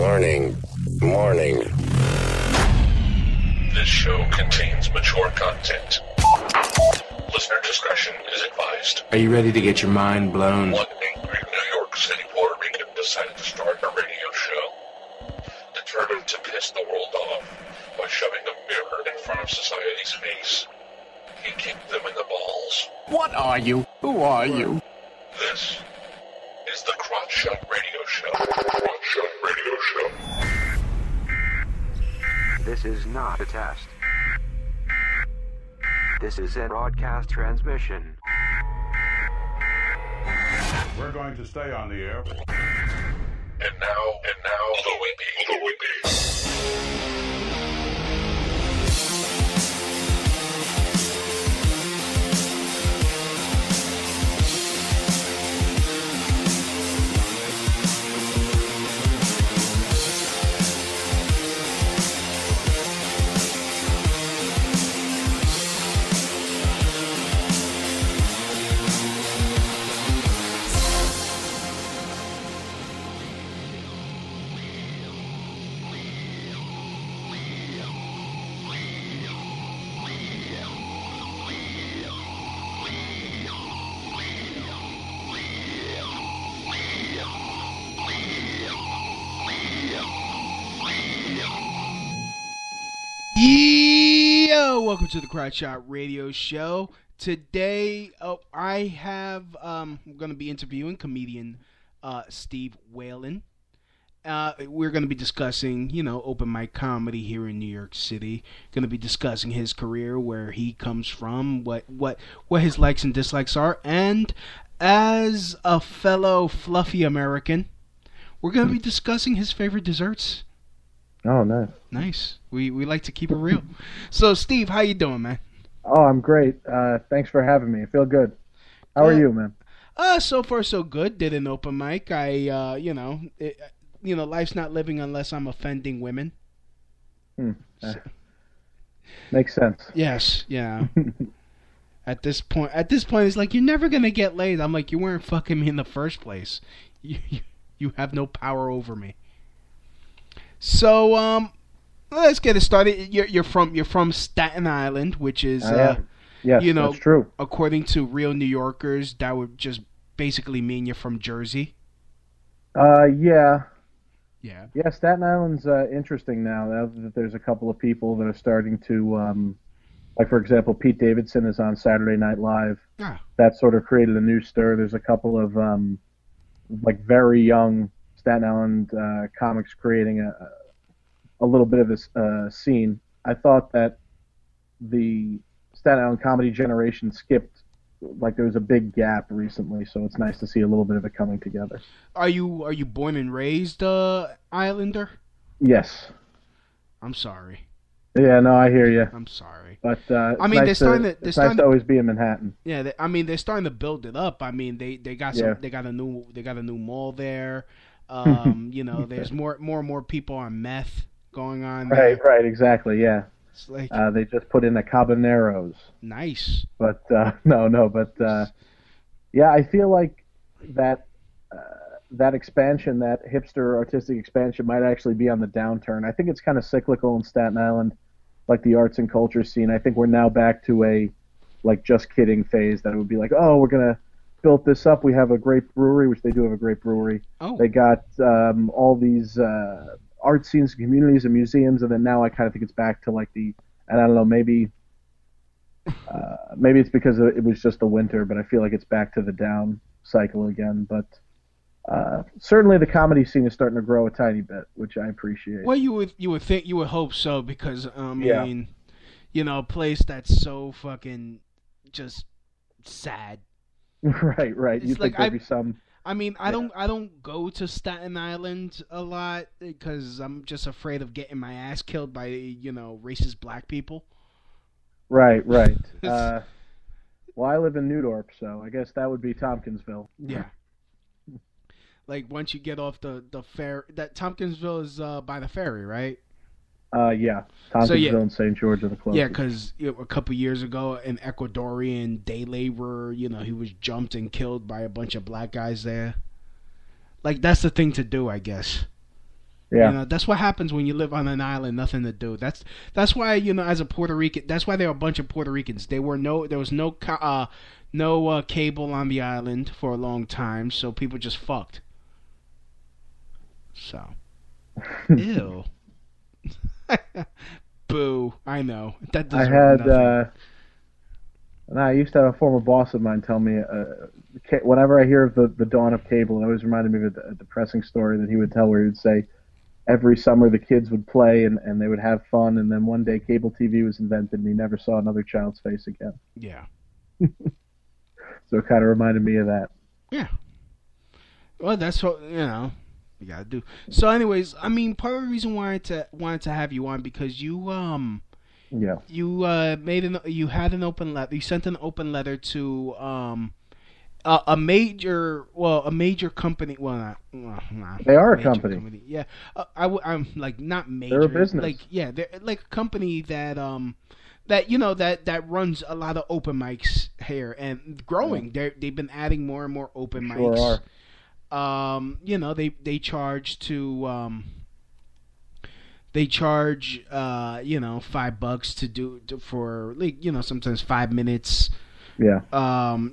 Warning. Warning. This show contains mature content. Listener discretion is advised. Are you ready to get your mind blown? One angry New York City Puerto Rican decided to start a radio show, determined to piss the world off by shoving a mirror in front of society's face. He kicked them in the balls. What are you? Who are you? This is the Crotch Shot Radio Show. Crotch Shot Radio Show. This is not a test. This is a broadcast transmission. We're going to stay on the air. And now, the Whippy. Yo, welcome to the Crotch Shot Radio Show. Today, I'm going to be interviewing comedian Steve Whalen. We're going to be discussing, open mic comedy here in New York City. Going to be discussing his career, where he comes from, what his likes and dislikes are, and as a fellow fluffy American, we're going to be discussing his favorite desserts. Oh, nice. Nice. We like to keep it real. So, Steve, how you doing, man? Oh, I'm great. Thanks for having me. I feel good. How are you, man? So far so good. Did an open mic. Life's not living unless I'm offending women. Makes sense. Yes, yeah. At this point, it's like, you're never gonna get laid. I'm like, you weren't fucking me in the first place. You have no power over me. So, let's get it started. You're from Staten Island, which is, yes, that's true. According to real New Yorkers, that would just basically mean you're from Jersey. Yeah. Yeah. Yeah, Staten Island's interesting now that there's a couple of people that are starting to, like, for example, Pete Davidson is on Saturday Night Live. Ah. That sort of created a new stir. There's a couple of, very young Staten Island comics creating a little bit of this scene. I thought that the Staten Island comedy generation skipped, like, there was a big gap recently, so it's nice to see a little bit of it coming together. Are you born and raised Islander? Yes. I'm sorry. Yeah, no, I hear you. I'm sorry. But I mean, it's nice to always be in Manhattan. Yeah, they're starting to build it up. I mean, they got a new mall there. There's more and more people on meth going on there. Right, exactly, yeah. It's like, they just put in a Cabaneros. Nice. But, yeah, I feel like that expansion, that hipster artistic expansion, might actually be on the downturn. I think it's kind of cyclical in Staten Island, like the arts and culture scene. I think we're now back to a, like, just kidding phase that it would be like, oh, we're going to build this up. We have a great brewery, which they do have a great brewery. Oh. They got all these art scenes, communities, and museums, and then now I kind of think it's back to, like, and I don't know, maybe it's because it was just the winter, but I feel like it's back to the down cycle again. But certainly the comedy scene is starting to grow a tiny bit, which I appreciate. Well, you would hope so, because a place that's so fucking just sad. Right. It's You like, think there'd be some. I mean, I don't go to Staten Island a lot because I'm just afraid of getting my ass killed by racist black people. Right. Well, I live in Newdorp, so I guess that would be Tompkinsville. Yeah. Like, once you get off the ferry, that Tompkinsville is by the ferry, right? Yeah, Tompkinsville and St. George are the closest. Yeah, because a couple years ago, an Ecuadorian day laborer, he was jumped and killed by a bunch of black guys there. Like, that's the thing to do, I guess. Yeah. You know, that's what happens when you live on an island, nothing to do. That's why, you know, as a Puerto Rican, that's why there were a bunch of Puerto Ricans. There was no cable on the island for a long time, so people just fucked. So, ew. Boo. I know that deserves nothing. I used to have a former boss of mine tell me, whenever I hear of the dawn of cable, it always reminded me of a depressing story that he would tell where he would say, every summer the kids would play and they would have fun, and then one day cable TV was invented and he never saw another child's face again. Yeah. So it kind of reminded me of that. Yeah. Well, that's what, you know, you gotta do. So, anyways, I mean, part of the reason why I wanted to have you on because you you had an open letter. You sent an open letter to a major company. Well, not they are a major company. Yeah, I'm like not major. They're a business. Like they're like a company that that runs a lot of open mics here and growing. They've been adding more and more open mics. Sure are. You know, they charge they charge you know, $5 to do for, like, you know, sometimes 5 minutes. Yeah.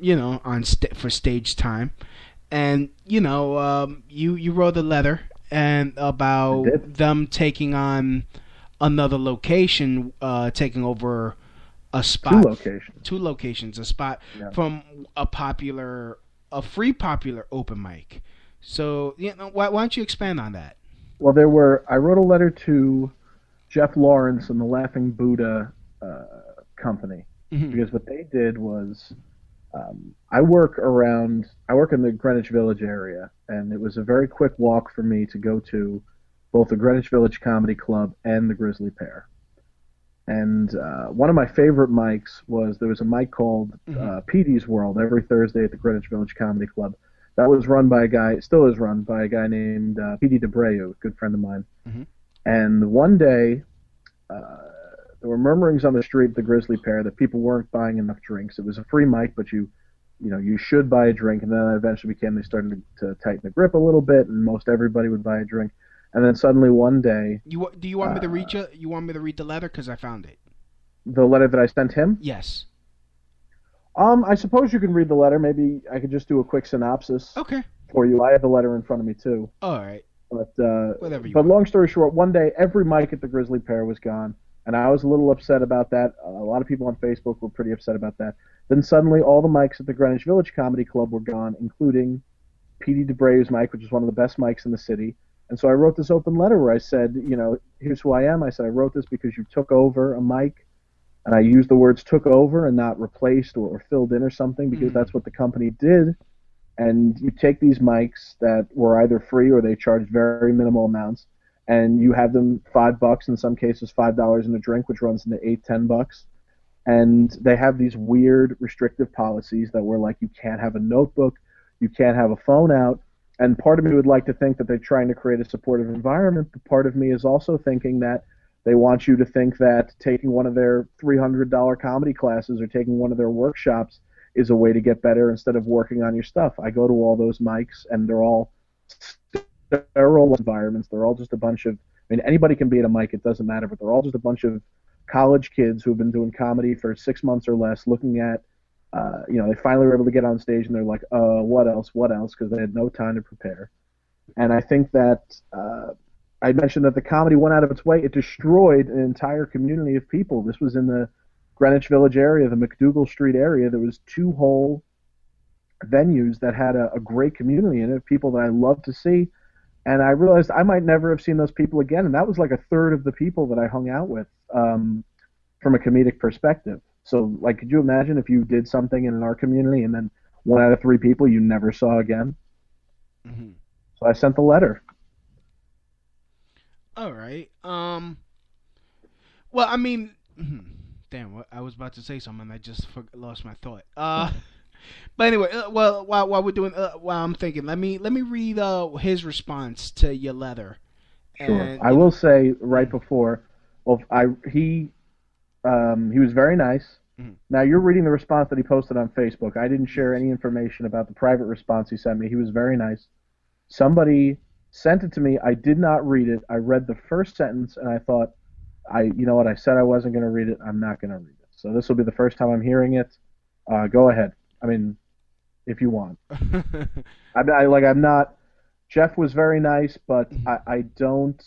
You know, for stage time, and you know, you wrote a letter and about them taking on another location, taking over a spot. Two locations, a spot from a free popular open mic. So, you know, why don't you expand on that? Well, I wrote a letter to Jeff Lawrence and the Laughing Buddha company, because what they did was, I work in the Greenwich Village area, and it was a very quick walk for me to go to both the Greenwich Village Comedy Club and the Grizzly Pear. And one of my favorite mics there was a mic called PD's World every Thursday at the Greenwich Village Comedy Club. That was run by still is run by a guy named PD DeBreu, a good friend of mine. And one day, there were murmurings on the street at the Grizzly Pear that people weren't buying enough drinks. It was a free mic, but you should buy a drink. And then it eventually they started to tighten the grip a little bit, and most everybody would buy a drink. And then suddenly one day, do you want me to read you want me to read the letter because I found it? The letter that I sent him? Yes. I suppose you can read the letter. Maybe I could just do a quick synopsis. Okay. For you. I have the letter in front of me too. All right. But whatever you but want. Long story short, one day every mic at the Grizzly Pear was gone, and I was a little upset about that. A lot of people on Facebook were pretty upset about that. Then suddenly all the mics at the Greenwich Village Comedy Club were gone, including PD DeBreu's mic, which is one of the best mics in the city. And so I wrote this open letter where I said, you know, here's who I am. I said, I wrote this because you took over a mic, and I used the words took over and not replaced or filled in or something, because that's what the company did. And you take these mics that were either free or they charged very minimal amounts, and you have them $5, in some cases $5 in a drink, which runs into $8-10. And they have these weird restrictive policies that were like, you can't have a notebook, you can't have a phone out. And part of me would like to think that they're trying to create a supportive environment, but part of me is also thinking that they want you to think that taking one of their $300 comedy classes or taking one of their workshops is a way to get better instead of working on your stuff. I go to all those mics, and they're all sterile environments. They're all just a bunch of, I mean, anybody can be at a mic, it doesn't matter, but they're all just a bunch of college kids who've been doing comedy for 6 months or less, looking at, they finally were able to get on stage, and they're like, what else, because they had no time to prepare. And I think that I mentioned that the comedy went out of its way. It destroyed an entire community of people. This was in the Greenwich Village area, the McDougal Street area. There was 2 whole venues that had a great community in it, people that I love to see. And I realized I might never have seen those people again. And that was like a third of the people that I hung out with from a comedic perspective. So, like, could you imagine if you did something in our community and then 1 out of 3 people you never saw again? Mm-hmm. So I sent the letter. All right. Well, I mean, damn, I was about to say something. I just lost my thought. But anyway, well, while we're doing, while I'm thinking, let me read his response to your letter. Sure. And, I will say right before, well, he was very nice. Mm-hmm. Now, you're reading the response that he posted on Facebook. I didn't share any information about the private response he sent me. He was very nice. Somebody sent it to me. I did not read it. I read the first sentence, and I thought, you know what? I said I wasn't going to read it. I'm not going to read it. So this will be the first time I'm hearing it. Go ahead. I mean, if you want. I'm not. Jeff was very nice, but I don't.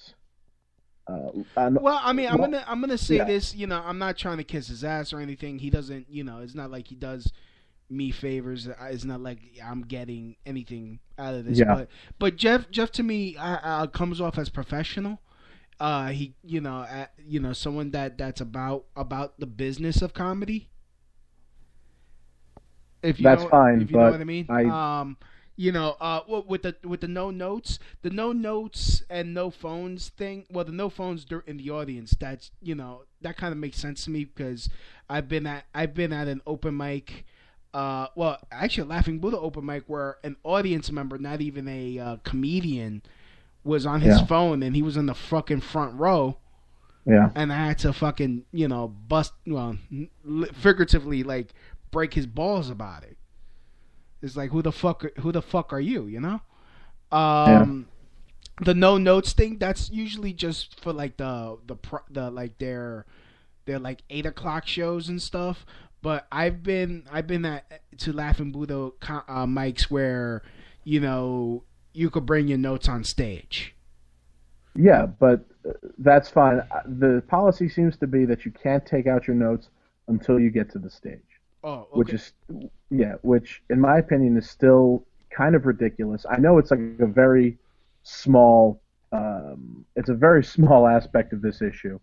Well, I mean, I'm gonna say this. You know, I'm not trying to kiss his ass or anything. He doesn't. You know, it's not like he does me favors. It's not like I'm getting anything out of this. Yeah. But Jeff to me comes off as professional. He, someone that's about the business of comedy. If you That's know, fine, if you know but what I mean. With the no notes and no phones thing. Well, the no phones in the audience. That's that kind of makes sense to me because I've been at an open mic. Actually, a Laughing Buddha open mic where an audience member, not even a comedian, was on his phone and he was in the fucking front row. Yeah. And I had to fucking bust, figuratively like break his balls about it. It's like who the fuck are you? You know. The no notes thing. That's usually just for like the like their like 8 o'clock shows and stuff. But I've been to Laughing Buddha mics where you could bring your notes on stage. Yeah, but that's fine. The policy seems to be that you can't take out your notes until you get to the stage. Oh, okay. Which in my opinion is still kind of ridiculous. I know it's like a very small, it's a very small aspect of this issue,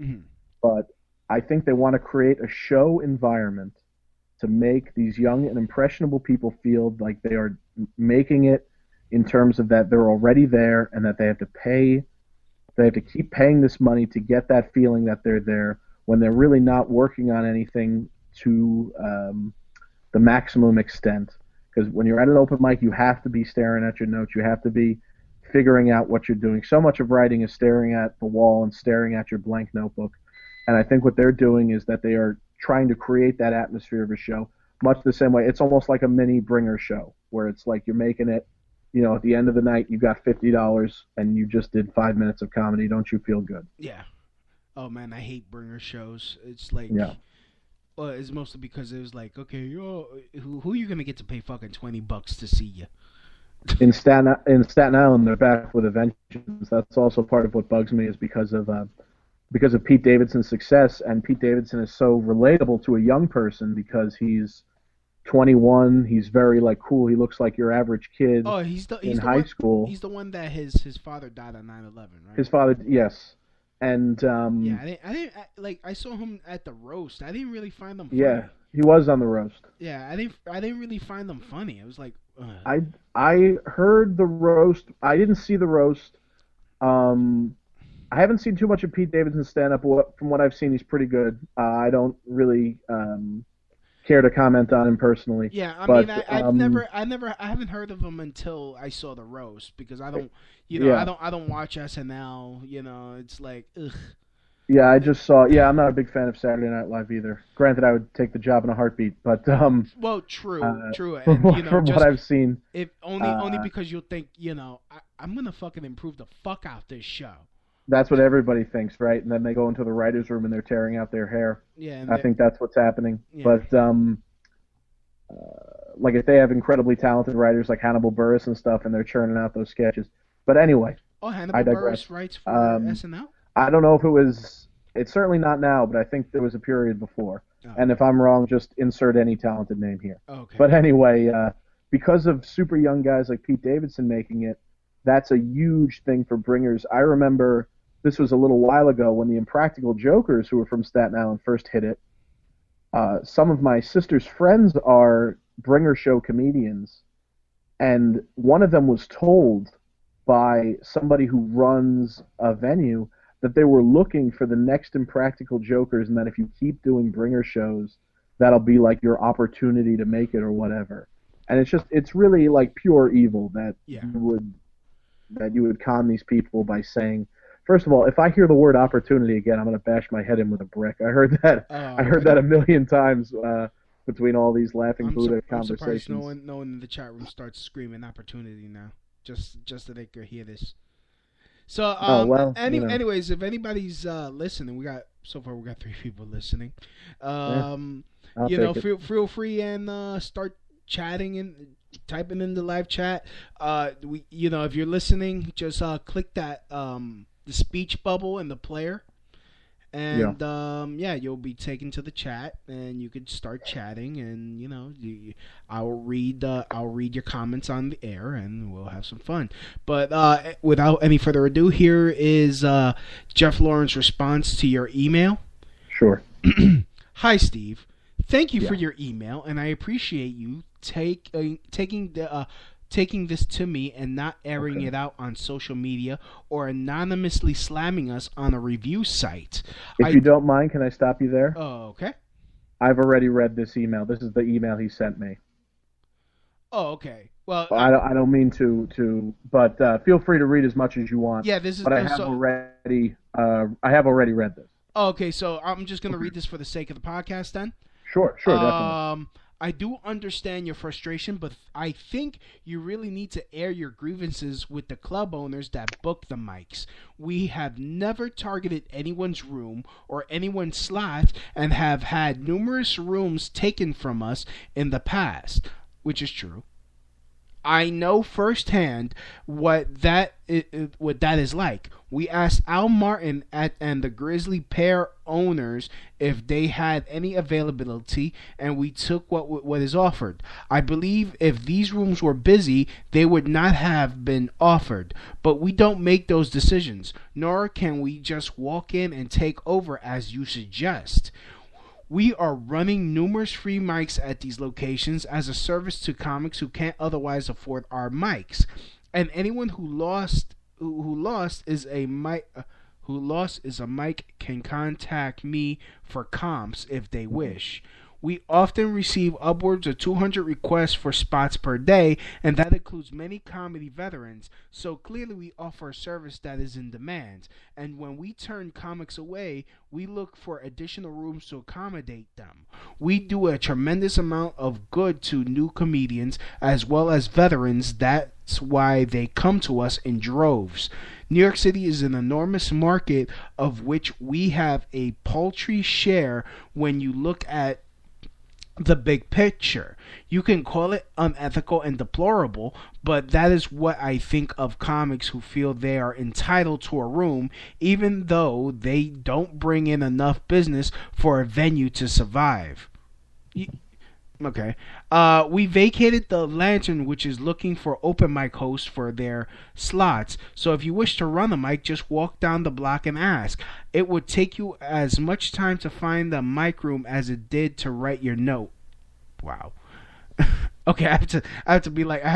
but I think they want to create a show environment to make these young and impressionable people feel like they are making it in terms of that they're already there and that they have to keep paying this money to get that feeling that they're there when they're really not working on anything to the maximum extent. Because when you're at an open mic, you have to be staring at your notes. You have to be figuring out what you're doing. So much of writing is staring at the wall and staring at your blank notebook. And I think what they're doing is that they are trying to create that atmosphere of a show, much the same way. It's almost like a mini bringer show, where it's like you're making it, at the end of the night, you got $50 and you just did 5 minutes of comedy. Don't you feel good? Yeah. Oh, man, I hate bringer shows. It's like... Yeah. Well, it's mostly because it was like, okay, who are you going to get to pay fucking $20 to see you? In Staten Island, they're back with a vengeance. That's also part of what bugs me is because of Pete Davidson's success, and Pete Davidson is so relatable to a young person because he's 21. He's very like cool. He looks like your average kid. Oh, he's in high school. He's the one that his father died on 9/11, right? His father, yes, and I saw him at the roast. I didn't really find them funny. Yeah, he was on the roast. Yeah, I didn't really find them funny. It was like I heard the roast. I didn't see the roast. I haven't seen too much of Pete Davidson's stand-up. From what I've seen, he's pretty good. I don't really care to comment on him personally. Yeah, I haven't heard of him until I saw the roast because I don't, I don't watch SNL. It's like, ugh. Yeah, I just saw. Yeah, I'm not a big fan of Saturday Night Live either. Granted, I would take the job in a heartbeat, but well, true. And, from what I've seen, if only because you'll think, I'm gonna fucking improve the fuck out this show. That's what everybody thinks, right? And then they go into the writer's room and they're tearing out their hair. Yeah, I think that's what's happening. Yeah. But like if they have incredibly talented writers like Hannibal Buress and stuff, and they're churning out those sketches. But anyway, Hannibal Buress writes for SNL. I don't know if it was. It's certainly not now, but I think there was a period before. Oh. And if I'm wrong, just insert any talented name here. Okay. But anyway, because of super young guys like Pete Davidson making it, that's a huge thing for bringers. I remember this was a little while ago when the Impractical Jokers, who were from Staten Island, first hit it. Some of my sister's friends are bringer show comedians, and one of them was told by somebody who runs a venue that they were looking for the next Impractical Jokers, and that if you keep doing bringer shows, that'll be like your opportunity to make it or whatever. And it's really like pure evil that you would con these people by saying, first of all, if I hear the word opportunity again, I'm going to bash my head in with a brick. I heard that. I heard that a million times between all these Laughing Buddha conversations. I'm surprised no one in the chat room starts screaming opportunity now, just so they could hear this. So, Oh well, anyways, if anybody's listening, we got 3 people listening. I'll take it. Feel free and start chatting and typing in the live chat. If you're listening, just click that the speech bubble in the player. And you'll be taken to the chat, and you could start chatting, and I'll read your comments on the air, and we'll have some fun. But without any further ado, here is Jeff Lawrence's response to your email. Sure. Hi, Steve. Thank you for your email, and I appreciate you taking this to me and not airing it out on social media or anonymously slamming us on a review site. If you don't mind, can I stop you there? Oh, okay. I've already read this email. This is the email he sent me. Oh, okay. Well, I don't mean to, but feel free to read as much as you want. Yeah, this is. But I have already read this. Oh, okay, so I'm just gonna read this for the sake of the podcast, then. Sure, definitely. I do understand your frustration, but I think you really need to air your grievances with the club owners that book the mics. We have never targeted anyone's room or anyone's slot and have had numerous rooms taken from us in the past, which is true. I know firsthand what that is like. We asked Al Martin and the Grizzly Pair owners if they had any availability, and we took what is offered. I believe if these rooms were busy, they would not have been offered. But we don't make those decisions, nor can we just walk in and take over as you suggest. We are running numerous free mics at these locations as a service to comics who can't otherwise afford our mics. And anyone who lost is a mic can contact me for comps if they wish. We often receive upwards of 200 requests for spots per day, and that includes many comedy veterans, so clearly we offer a service that is in demand. And when we turn comics away, we look for additional rooms to accommodate them. We do a tremendous amount of good to new comedians as well as veterans. That's why they come to us in droves. New York City is an enormous market of which we have a paltry share when you look at the big picture. You can call it unethical and deplorable, but that is what I think of comics who feel they are entitled to a room even though they don't bring in enough business for a venue to survive. Okay. We vacated the Lantern, which is looking for open mic hosts for their slots. So if you wish to run a mic, just walk down the block and ask. It would take you as much time to find the mic room as it did to write your note. Wow. Okay, I have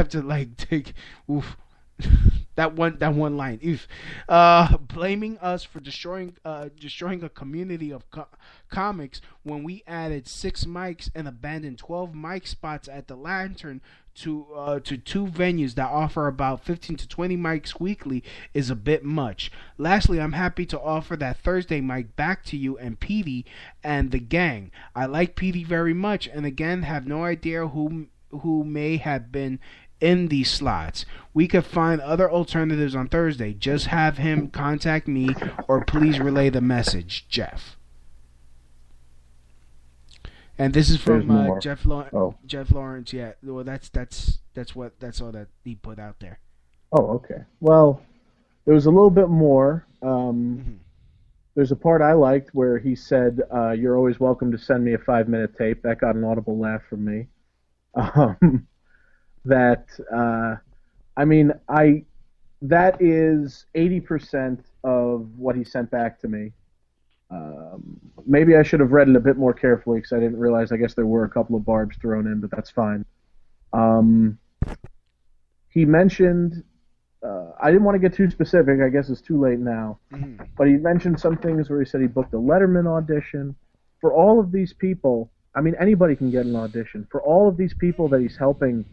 to take oof. that one line. Oof. Blaming us for destroying a community of comics when we added 6 mics and abandoned 12 mic spots at the Lantern to 2 venues that offer about 15 to 20 mics weekly is a bit much. Lastly, I'm happy to offer that Thursday mic back to you and Petey and the gang. I like Petey very much, and again have no idea who may have been in these slots. We could find other alternatives on Thursday. Just have him contact me or please relay the message, Jeff. And this is from Jeff Lawrence. Yeah, well, that's all that he put out there. Oh, okay. Well, there was a little bit more. There's a part I liked where he said, "You're always welcome to send me a 5-minute tape." That got an audible laugh from me. That is 80% of what he sent back to me. Maybe I should have read it a bit more carefully because I didn't realize. I guess there were a couple of barbs thrown in, but that's fine. He mentioned, I didn't want to get too specific. I guess it's too late now. But he mentioned some things where he said he booked a Letterman audition. For all of these people, anybody can get an audition. For all of these people that he's helping,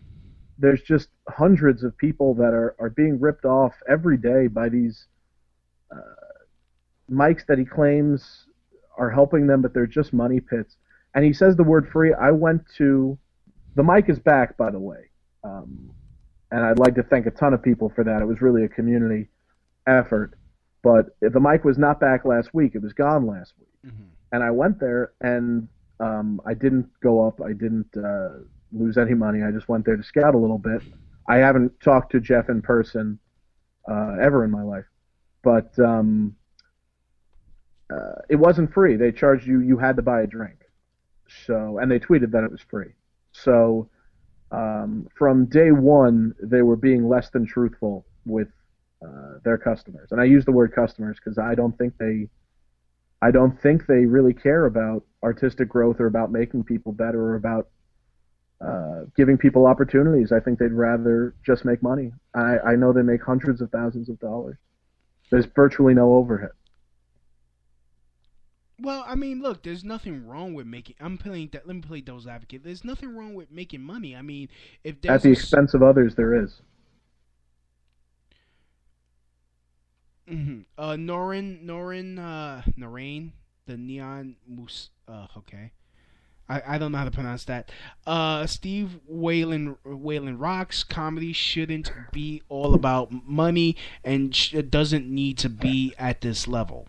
there's just hundreds of people that are being ripped off every day by these mics that he claims are helping them, but they're just money pits. And he says the word free. The mic is back, by the way. And I'd like to thank a ton of people for that. It was really a community. effort. But the mic was not back last week. It was gone last week. Mm-hmm. And I went there, and I didn't go up. I didn't lose any money. I just went there to scout a little bit. I haven't talked to Jeff in person ever in my life. But it wasn't free. They charged you. You had to buy a drink. So, and they tweeted that it was free. So from day one, they were being less than truthful with their customers. And I use the word customers because I don't think they really care about artistic growth or about making people better or about giving people opportunities. I think they'd rather just make money. I know they make hundreds of thousands of dollars. There's virtually no overhead. Well, I mean, look, there's nothing wrong with making. Let me play devil's advocate. There's nothing wrong with making money. I mean, if there's at the expense of others, there is. Mm-hmm. Noreen, the Neon Moose. Okay, I don't know how to pronounce that. Steve Whalen rocks. Comedy shouldn't be all about money, and it doesn't need to be at this level.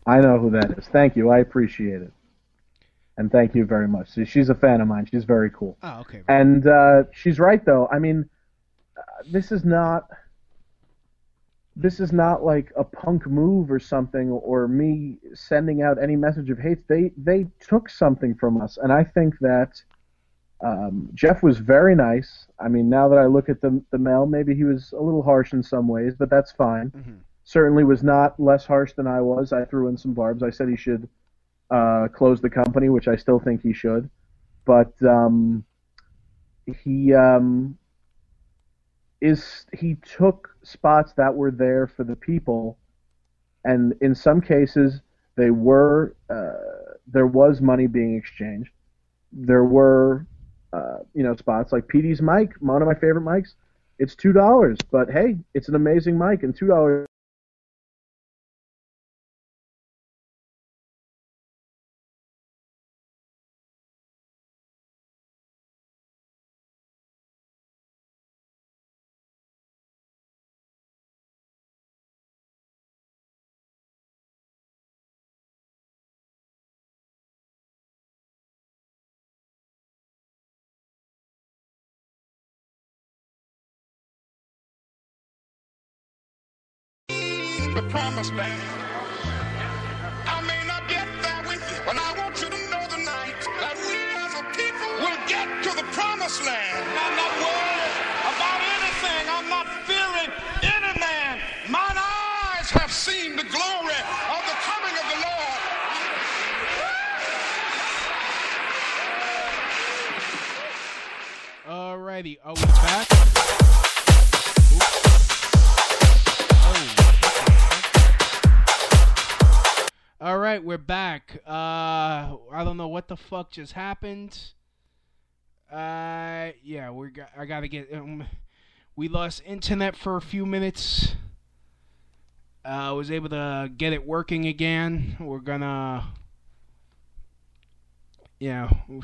I know who that is. Thank you. I appreciate it. And thank you very much. She's a fan of mine. She's very cool. Oh, okay. And she's right, though. I mean, this is not like a punk move or something, or me sending out any message of hate. They took something from us, and I think that Jeff was very nice. I mean, now that I look at the mail, maybe he was a little harsh in some ways, but that's fine. Mm-hmm. Certainly was not less harsh than I was. I threw in some barbs. I said he should close the company, which I still think he should. But he took spots that were there for the people, and in some cases there was money being exchanged. There were spots like PD's mic, one of my favorite mics. It's $2, but hey, it's an amazing mic, and $2. The promised land. I may not get there with you, but I want you to know tonight that we as a people will get to the promised land. I'm not worried about anything. I'm not fearing any man. Mine eyes have seen the glory of the coming of the Lord. Alrighty, are we back? All right, we're back. I don't know what the fuck just happened. I gotta get. We lost internet for a few minutes. I was able to get it working again. We're gonna,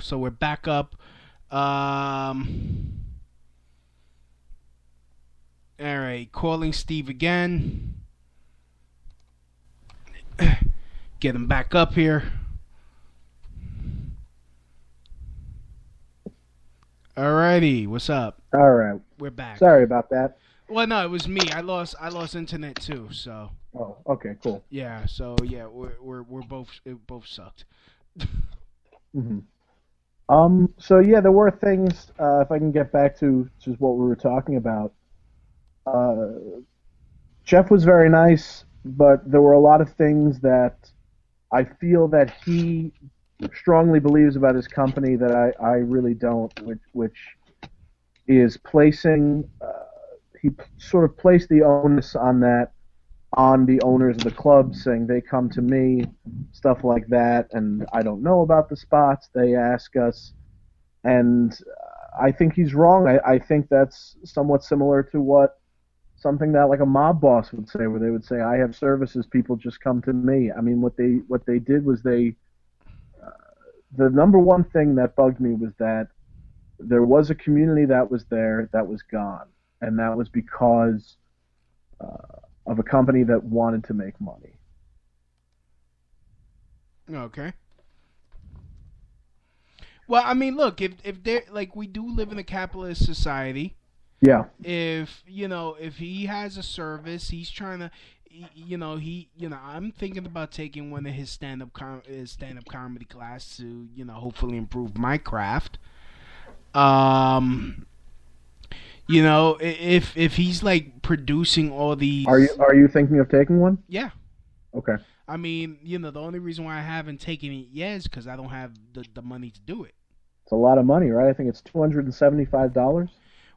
so we're back up. All right, calling Steve again. Get him back up here. Alrighty, what's up? All right, We're back. sorry about that. Well, no, it was me. I lost internet too. So. Oh, okay, cool. Yeah. So yeah, we're both sucked. Mm-hmm. So yeah, there were things. If I can get back to just what we were talking about. Jeff was very nice, but there were a lot of things that I feel that he strongly believes about his company that I really don't, which is placing, he sort of placed the onus on the owners of the club, saying they come to me, stuff like that, and I don't know about the spots, they ask us, and I think he's wrong. I think that's somewhat similar to something that like a mob boss would say, where they would say, I have services, people just come to me. I mean, what they did was the number one thing that bugged me was that there was a community that was there that was gone, and that was because of a company that wanted to make money. Okay. Well, I mean, look, if they're like, we do live in a capitalist society. Yeah. If if he has a service, he's trying to, I'm thinking about taking one of his stand-up comedy class to, hopefully improve my craft. If he's like producing all these. Are you thinking of taking one? Yeah. Okay. I mean, the only reason why I haven't taken it yet is because I don't have the money to do it. It's a lot of money, right? I think it's $275.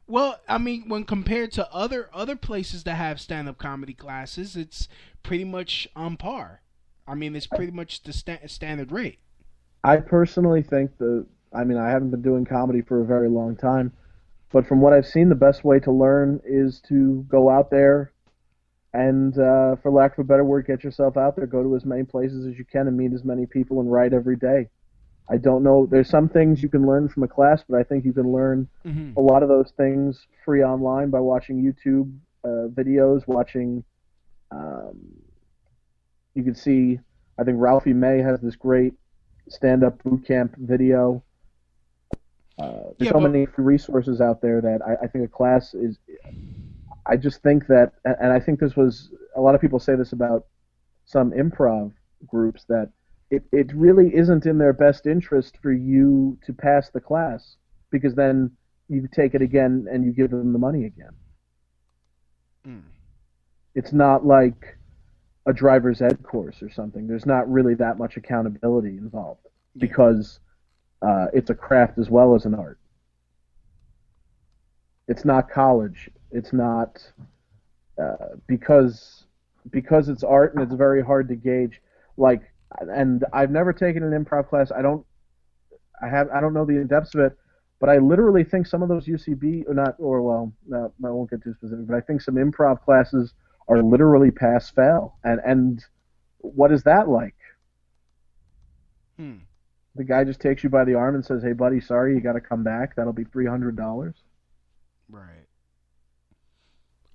Well, I mean, when compared to other places that have stand-up comedy classes, it's pretty much on par. I mean, it's pretty much the standard rate. I personally think I haven't been doing comedy for a very long time, but from what I've seen, the best way to learn is to go out there and, for lack of a better word, get yourself out there, go to as many places as you can and meet as many people and write every day. I don't know. There's some things you can learn from a class, but I think you can learn a lot of those things free online by watching YouTube videos, watching. You can see, I think Ralphie May has this great stand-up boot camp video. There's so many free resources out there that I think a class is. I just think that, and I think this was, a lot of people say this about some improv groups, that it really isn't in their best interest for you to pass the class, because then you take it again and you give them the money again. It's not like a driver's ed course or something. There's not really that much accountability involved, because it's a craft as well as an art. It's not college. It's not because it's art and it's very hard to gauge. And I've never taken an improv class. I don't know the depths of it, but I literally think some of those UCB I won't get too specific, but I think some improv classes are literally pass fail. And what is that like? The guy just takes you by the arm and says, "Hey buddy, sorry, you got to come back. That'll be $300." Right.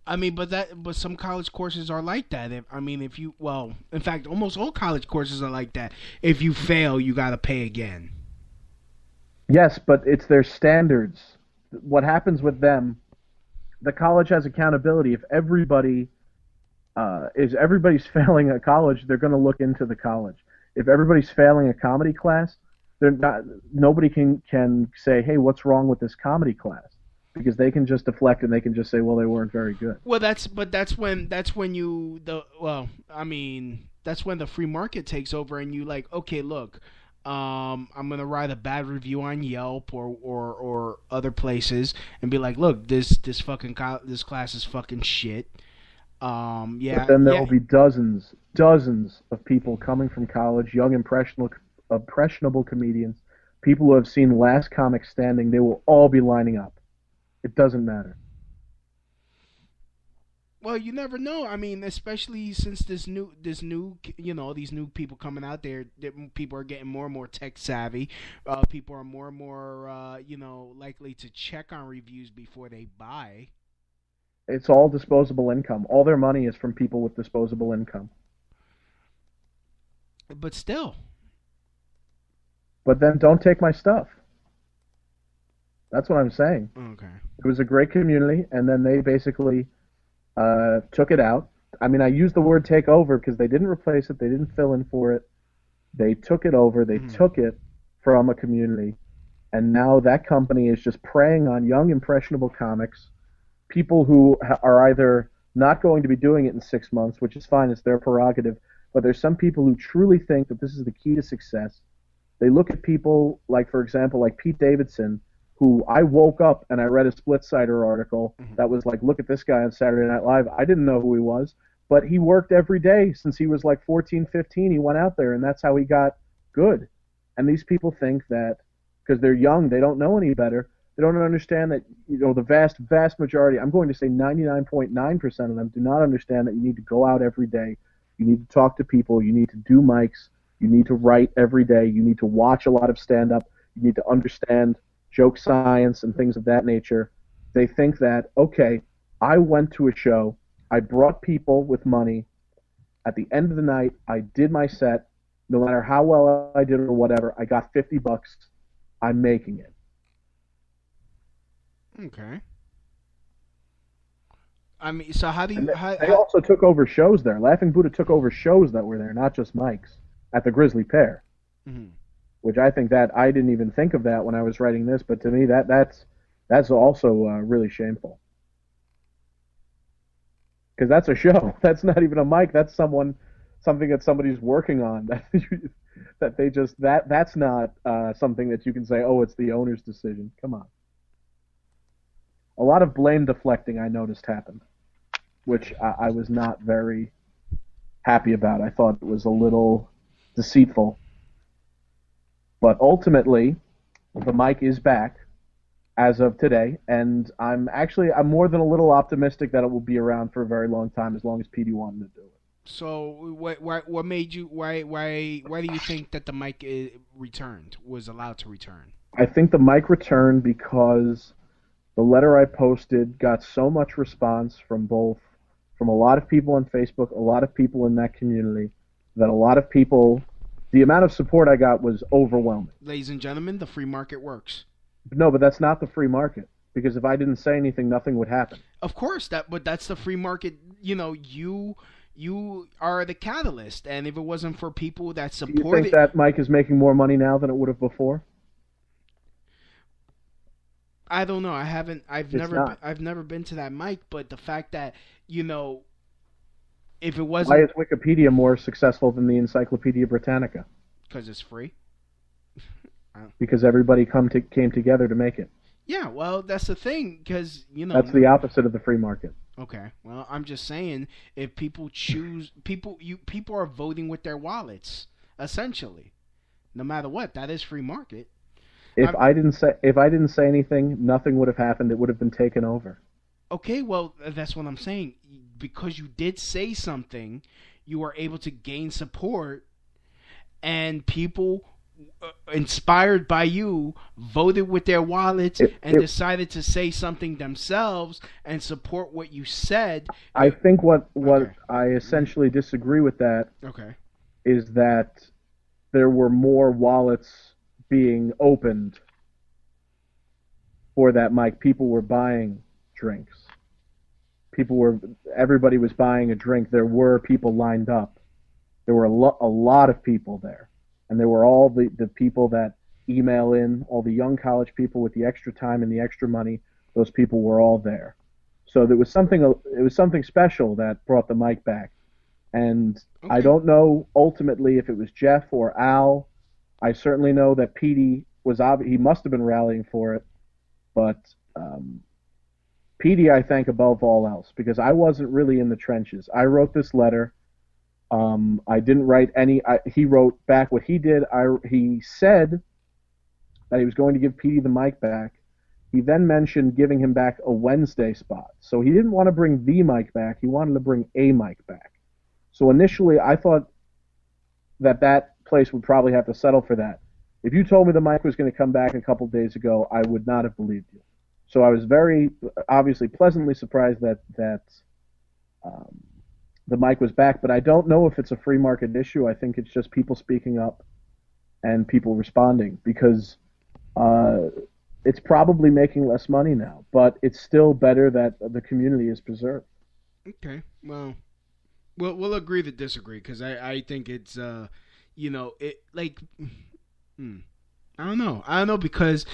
I mean, but some college courses are like that. In fact, almost all college courses are like that. If you fail, you got to pay again. Yes, but it's their standards. What happens with them? The college has accountability. If everybody's failing at college, they're going to look into the college. If everybody's failing a comedy class, nobody can say, "Hey, what's wrong with this comedy class?" Because they can just deflect and they can just say, "Well, they weren't very good." Well, that's when the free market takes over and you like, okay, look, I'm gonna write a bad review on Yelp or other places and be like, look, this class is fucking shit. But then there will be dozens of people coming from college, young impressionable comedians, people who have seen Last Comic Standing. They will all be lining up. It doesn't matter. Well, you never know. I mean, especially since these new people coming out there, people are getting more and more tech savvy. People are more and more, likely to check on reviews before they buy. It's all disposable income. All their money is from people with disposable income. But still. But then don't take my stuff. That's what I'm saying. Okay. It was a great community, and then they basically took it out. I mean, I use the word take over because they didn't replace it. They didn't fill in for it. They took it over. They took it from a community, and now that company is just preying on young, impressionable comics, people who are either not going to be doing it in 6 months, which is fine, it's their prerogative, but there's some people who truly think that this is the key to success. They look at people like, for example, like Pete Davidson, who I woke up and I read a Splitsider article that was like, look at this guy on Saturday Night Live. I didn't know who he was, but he worked every day since he was like 14, 15. He went out there, and that's how he got good. And these people think that because they're young, they don't know any better. They don't understand that, the vast, vast majority, I'm going to say 99.9% of them do not understand that you need to go out every day. You need to talk to people. You need to do mics. You need to write every day. You need to watch a lot of stand-up. You need to understand joke science and things of that nature. They think that, okay, I went to a show, I brought people with money. At the end of the night, I did my set. No matter how well I did or whatever, I got $50. I'm making it. Okay. I mean, so how do you? They also took over shows there. Laughing Buddha took over shows that were there, not just Mike's, at the Grizzly Pear. Mm-hmm. Which I think that I didn't even think of that when I was writing this, but to me that's also really shameful. Because that's a show. That's not even a mic. That's something that somebody's working on. That's not something that you can say, oh, it's the owner's decision. Come on. A lot of blame deflecting I noticed happened, which I was not very happy about. I thought it was a little deceitful. But ultimately, the mic is back as of today, and I'm more than a little optimistic that it will be around for a very long time, as long as PD wanted to do it. So what made you why do you think that the mic was allowed to return? I think the mic returned because the letter I posted got so much response from a lot of people on Facebook, a lot of people in that community, that a lot of people, the amount of support I got was overwhelming. Ladies and gentlemen, the free market works. No, but that's not the free market, because if I didn't say anything, nothing would happen. Of course, but that's the free market. You know, you are the catalyst, and if it wasn't for people that support Do you think that Mike is making more money now than it would have before? I don't know. I've never been to that mic, but the fact that, you know, if it wasn't... Why is Wikipedia more successful than the Encyclopedia Britannica? Because it's free. Because everybody came together to make it. Yeah, well, that's the thing, because, you know... That's the opposite of the free market. Okay, well, I'm just saying, if people choose... People are voting with their wallets, essentially. No matter what, that is free market. If I didn't say anything, nothing would have happened. It would have been taken over. Okay, well, that's what I'm saying. Because you did say something, you were able to gain support, and people inspired by you voted with their wallets and decided to say something themselves and support what you said. I think what I essentially disagree with that is that there were more wallets being opened for that mic. People were buying drinks. Everybody was buying a drink. There were people lined up. There were a lot of people there. And there were all the people that email in, all the young college people with the extra time and the extra money. Those people were all there. So it was something special that brought the mic back. And I don't know ultimately if it was Jeff or Al. I certainly know that Petey he must have been rallying for it, but Petey I thank above all else, because I wasn't really in the trenches. I wrote this letter. I didn't write any. He wrote back what he did. He said that he was going to give Petey the mic back. He then mentioned giving him back a Wednesday spot. So he didn't want to bring the mic back. He wanted to bring a mic back. So initially I thought that place would probably have to settle for that. If you told me the mic was going to come back a couple days ago, I would not have believed you. So I was very, obviously, pleasantly surprised that the mic was back, but I don't know if it's a free market issue. I think it's just people speaking up and people responding, because it's probably making less money now, but it's still better that the community is preserved. Okay, well, we'll agree to disagree, because I think it's, you know, it, like, I don't know, because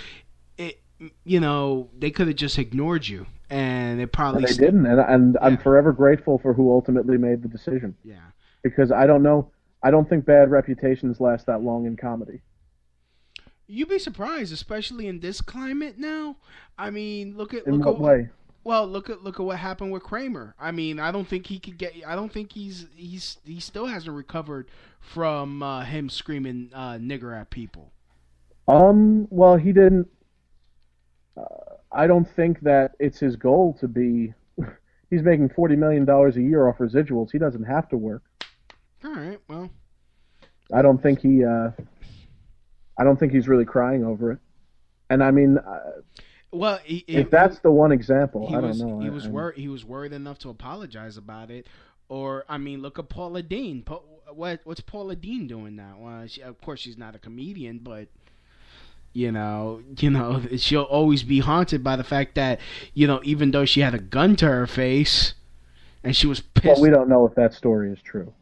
it, you know, they could have just ignored you, and it probably... And they didn't, and I'm forever grateful for who ultimately made the decision. Yeah. Because I don't think bad reputations last that long in comedy. You'd be surprised, especially in this climate now. I mean, look at what way? Well, look at what happened with Kramer. I mean, I don't think he could get. I don't think he still hasn't recovered from him screaming nigger at people. Well, he didn't. I don't think that it's his goal to be. He's making $40 million a year off residuals. He doesn't have to work. All right. Well, I don't think he's really crying over it. And I mean, Well, if that's the one example, I don't know. He was worried enough to apologize about it. Or I mean, look at Paula Deen. What's Paula Deen doing now? Of course, she's not a comedian, but you know, she'll always be haunted by the fact that even though she had a gun to her face and she was pissed. Well, we don't know if that story is true.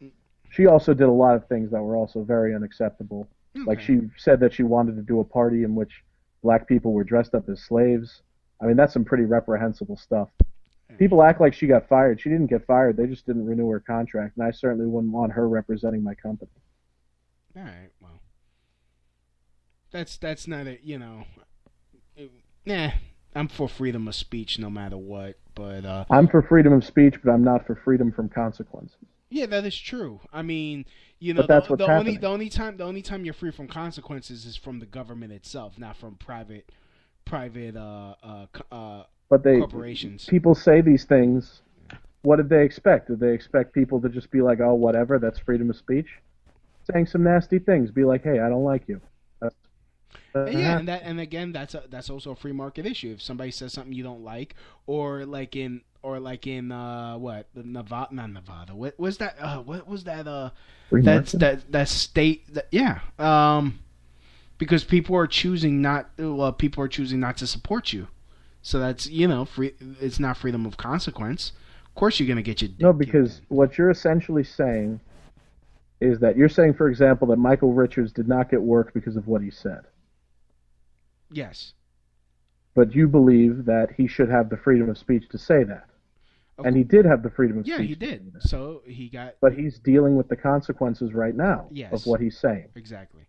She also did a lot of things that were also very unacceptable. Okay. Like she said that she wanted to do a party in which black people were dressed up as slaves. I mean, that's some pretty reprehensible stuff. People act like she got fired. She didn't get fired. They just didn't renew her contract, and I certainly wouldn't want her representing my company. All right, well, that's not a I'm for freedom of speech no matter what, but I'm for freedom of speech, but I'm not for freedom from consequences. Yeah, that is true. I mean, but that's what's happening. The only time you're free from consequences is from the government itself, not from private corporations. People say these things. What did they expect? Did they expect people to just be like, "Oh, whatever, that's freedom of speech"? Saying some nasty things, be like, "Hey, I don't like you." Yeah, and again, that's also a free market issue. If somebody says something you don't like, or like in what the Nevada, not Nevada. What was that? What was that? That state. Because people are choosing not to support you. So that's free. It's not freedom of consequence. Of course, you're gonna get your. No, because what you're essentially saying is that you're saying, for example, that Michael Richards did not get work because of what he said. Yes. But you believe that he should have the freedom of speech to say that. Okay. And he did have the freedom of speech. Yeah, he did. So he got. But he's dealing with the consequences right now of what he's saying. Exactly.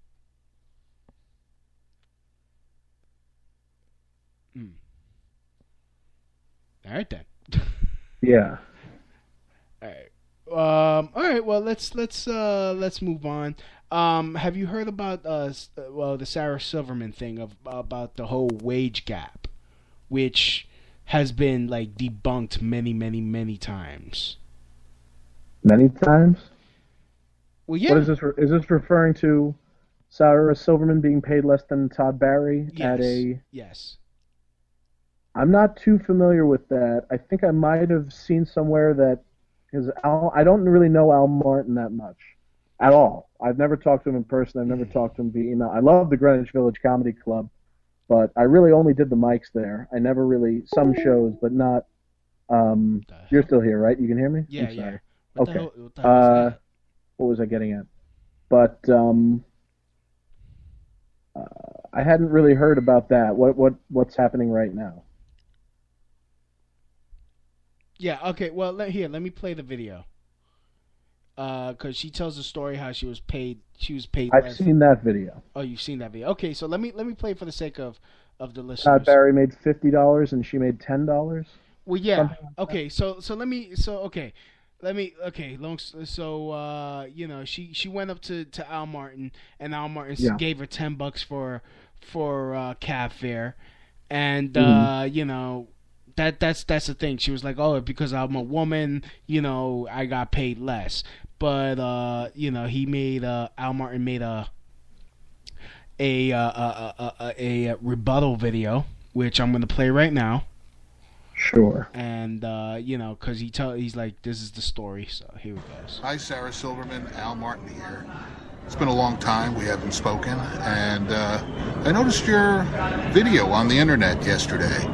All right then. Yeah. All right. All right. Well, let's move on. Have you heard about the Sarah Silverman thing about the whole wage gap, which has been like debunked many times? Many times? Well, yeah. What is this? Is this referring to Sarah Silverman being paid less than Todd Barry at a? Yes. I'm not too familiar with that. I think I might have seen somewhere that because I don't really know Al Martin that much at all. I've never talked to him in person. I've never talked to him via email. I love the Greenwich Village Comedy Club, but I really only did the mics there. I never really some shows, but not. You're still here, right? You can hear me? Yeah, I'm sorry. Yeah. Okay. What was I getting at? But I hadn't really heard about that. What's happening right now? Yeah. Okay. Well, let me play the video. Because she tells the story how she was paid. I've seen that video. Oh, you've seen that video. Okay, so let me play for the sake of the listeners. Todd Barry made $50 and she made $10. Well, yeah. Like okay, so she went up to Al Martin, and Al Martin gave her $10 for cab fare, and that's the thing. She was like, oh, because I'm a woman, I got paid less. But Al Martin made a rebuttal video, which I'm going to play right now. Sure. And because he's like, this is the story. So here it goes. Hi, Sarah Silverman, Al Martin here. It's been a long time we haven't spoken, and I noticed your video on the internet yesterday,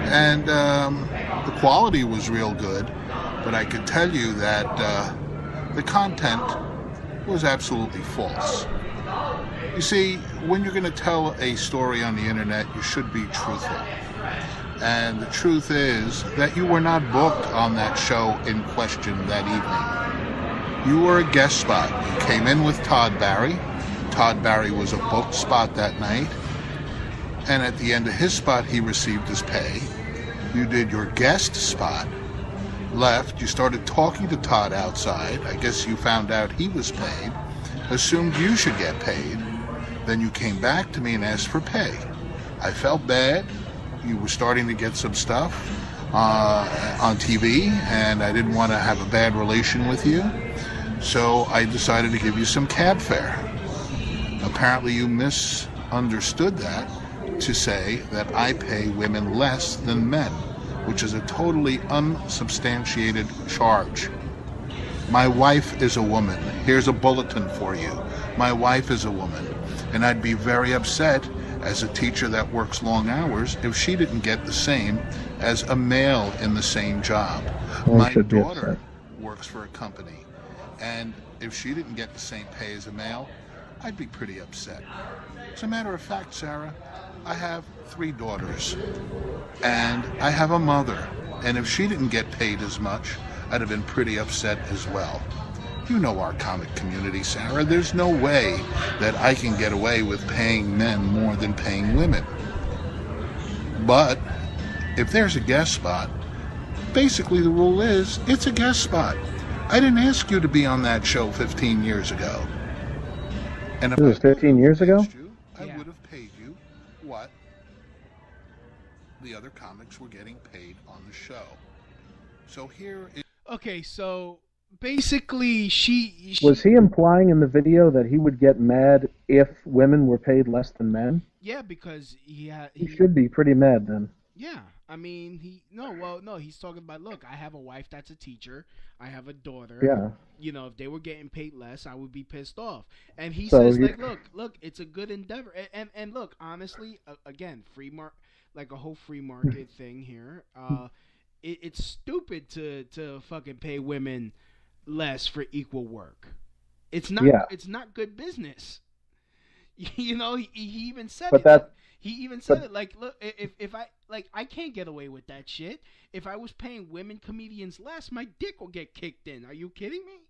and the quality was real good, but I could tell you that the content was absolutely false. You see, when you're going to tell a story on the internet, you should be truthful. And the truth is that you were not booked on that show in question that evening. You were a guest spot. You came in with Todd Barry. Todd Barry was a booked spot that night. And at the end of his spot, he received his pay. You did your guest spot, left, you started talking to Todd outside. I guess you found out he was paid, assumed you should get paid. Then you came back to me and asked for pay. I felt bad. You were starting to get some stuff on TV, and I didn't want to have a bad relation with you, so I decided to give you some cab fare. Apparently you misunderstood that, to say that I pay women less than men, which is a totally unsubstantiated charge. My wife is a woman. Here's a bulletin for you. My wife is a woman. And I'd be very upset as a teacher that works long hours if she didn't get the same as a male in the same job. My daughter works for a company, and if she didn't get the same pay as a male, I'd be pretty upset. As a matter of fact, Sarah, I have 3 daughters, and I have a mother, and if she didn't get paid as much, I'd have been pretty upset as well. You know our comic community, Sarah. There's no way that I can get away with paying men more than paying women. But if there's a guest spot, basically the rule is it's a guest spot. I didn't ask you to be on that show 15 years ago. And if it was 15 years ago? I would have paid you what the other comics were getting paid on the show. So here is... Okay, so basically she Was he implying in the video that he would get mad if women were paid less than men? Yeah, because he should be pretty mad then. Yeah, I mean, he's talking about, look, I have a wife that's a teacher. I have a daughter. Yeah. You know, if they were getting paid less, I would be pissed off. And he says, like, look, it's a good endeavor. And look, honestly, again, like a whole free market thing here. It's stupid to fucking pay women less for equal work. It's not. Yeah. It's not good business. You know, he even said it. He even said it like, look, if I can't get away with that shit. If I was paying women comedians less, my dick will get kicked in. Are you kidding me?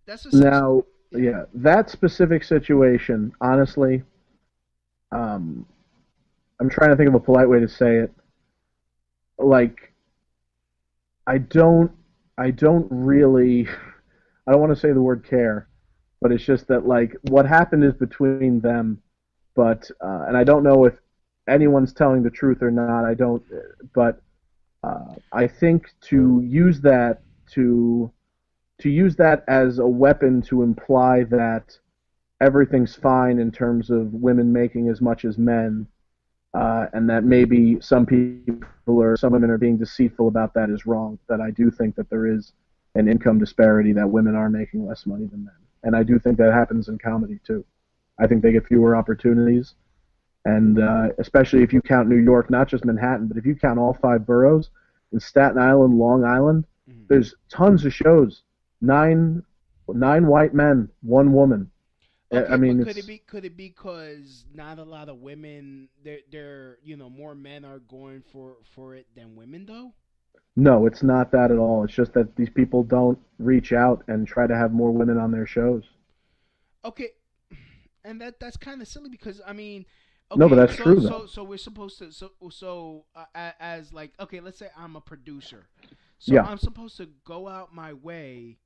That's now, yeah, that specific situation, honestly, I'm trying to think of a polite way to say it. Like, I don't really, I don't want to say the word care, but it's just that, like, what happened is between them. But and I don't know if anyone's telling the truth or not. I don't. But I think to use that as a weapon to imply that everything's fine in terms of women making as much as men, and that maybe some people or some women are being deceitful about that is wrong. That I do think that there is an income disparity, that women are making less money than men, and I do think that happens in comedy too. I think they get fewer opportunities, and especially if you count New York, not just Manhattan, but if you count all 5 boroughs, in Staten Island, Long Island, there's tons of shows. 9 white men, 1 woman. Okay, I mean, could it be because not a lot of women? They're more men are going for it than women though. No, it's not that at all. It's just that these people don't reach out and try to have more women on their shows. Okay. And that's kind of silly because I mean, okay, no, but that's true though. So we're supposed to as like, okay, let's say I'm a producer, so yeah. I'm supposed to go out my way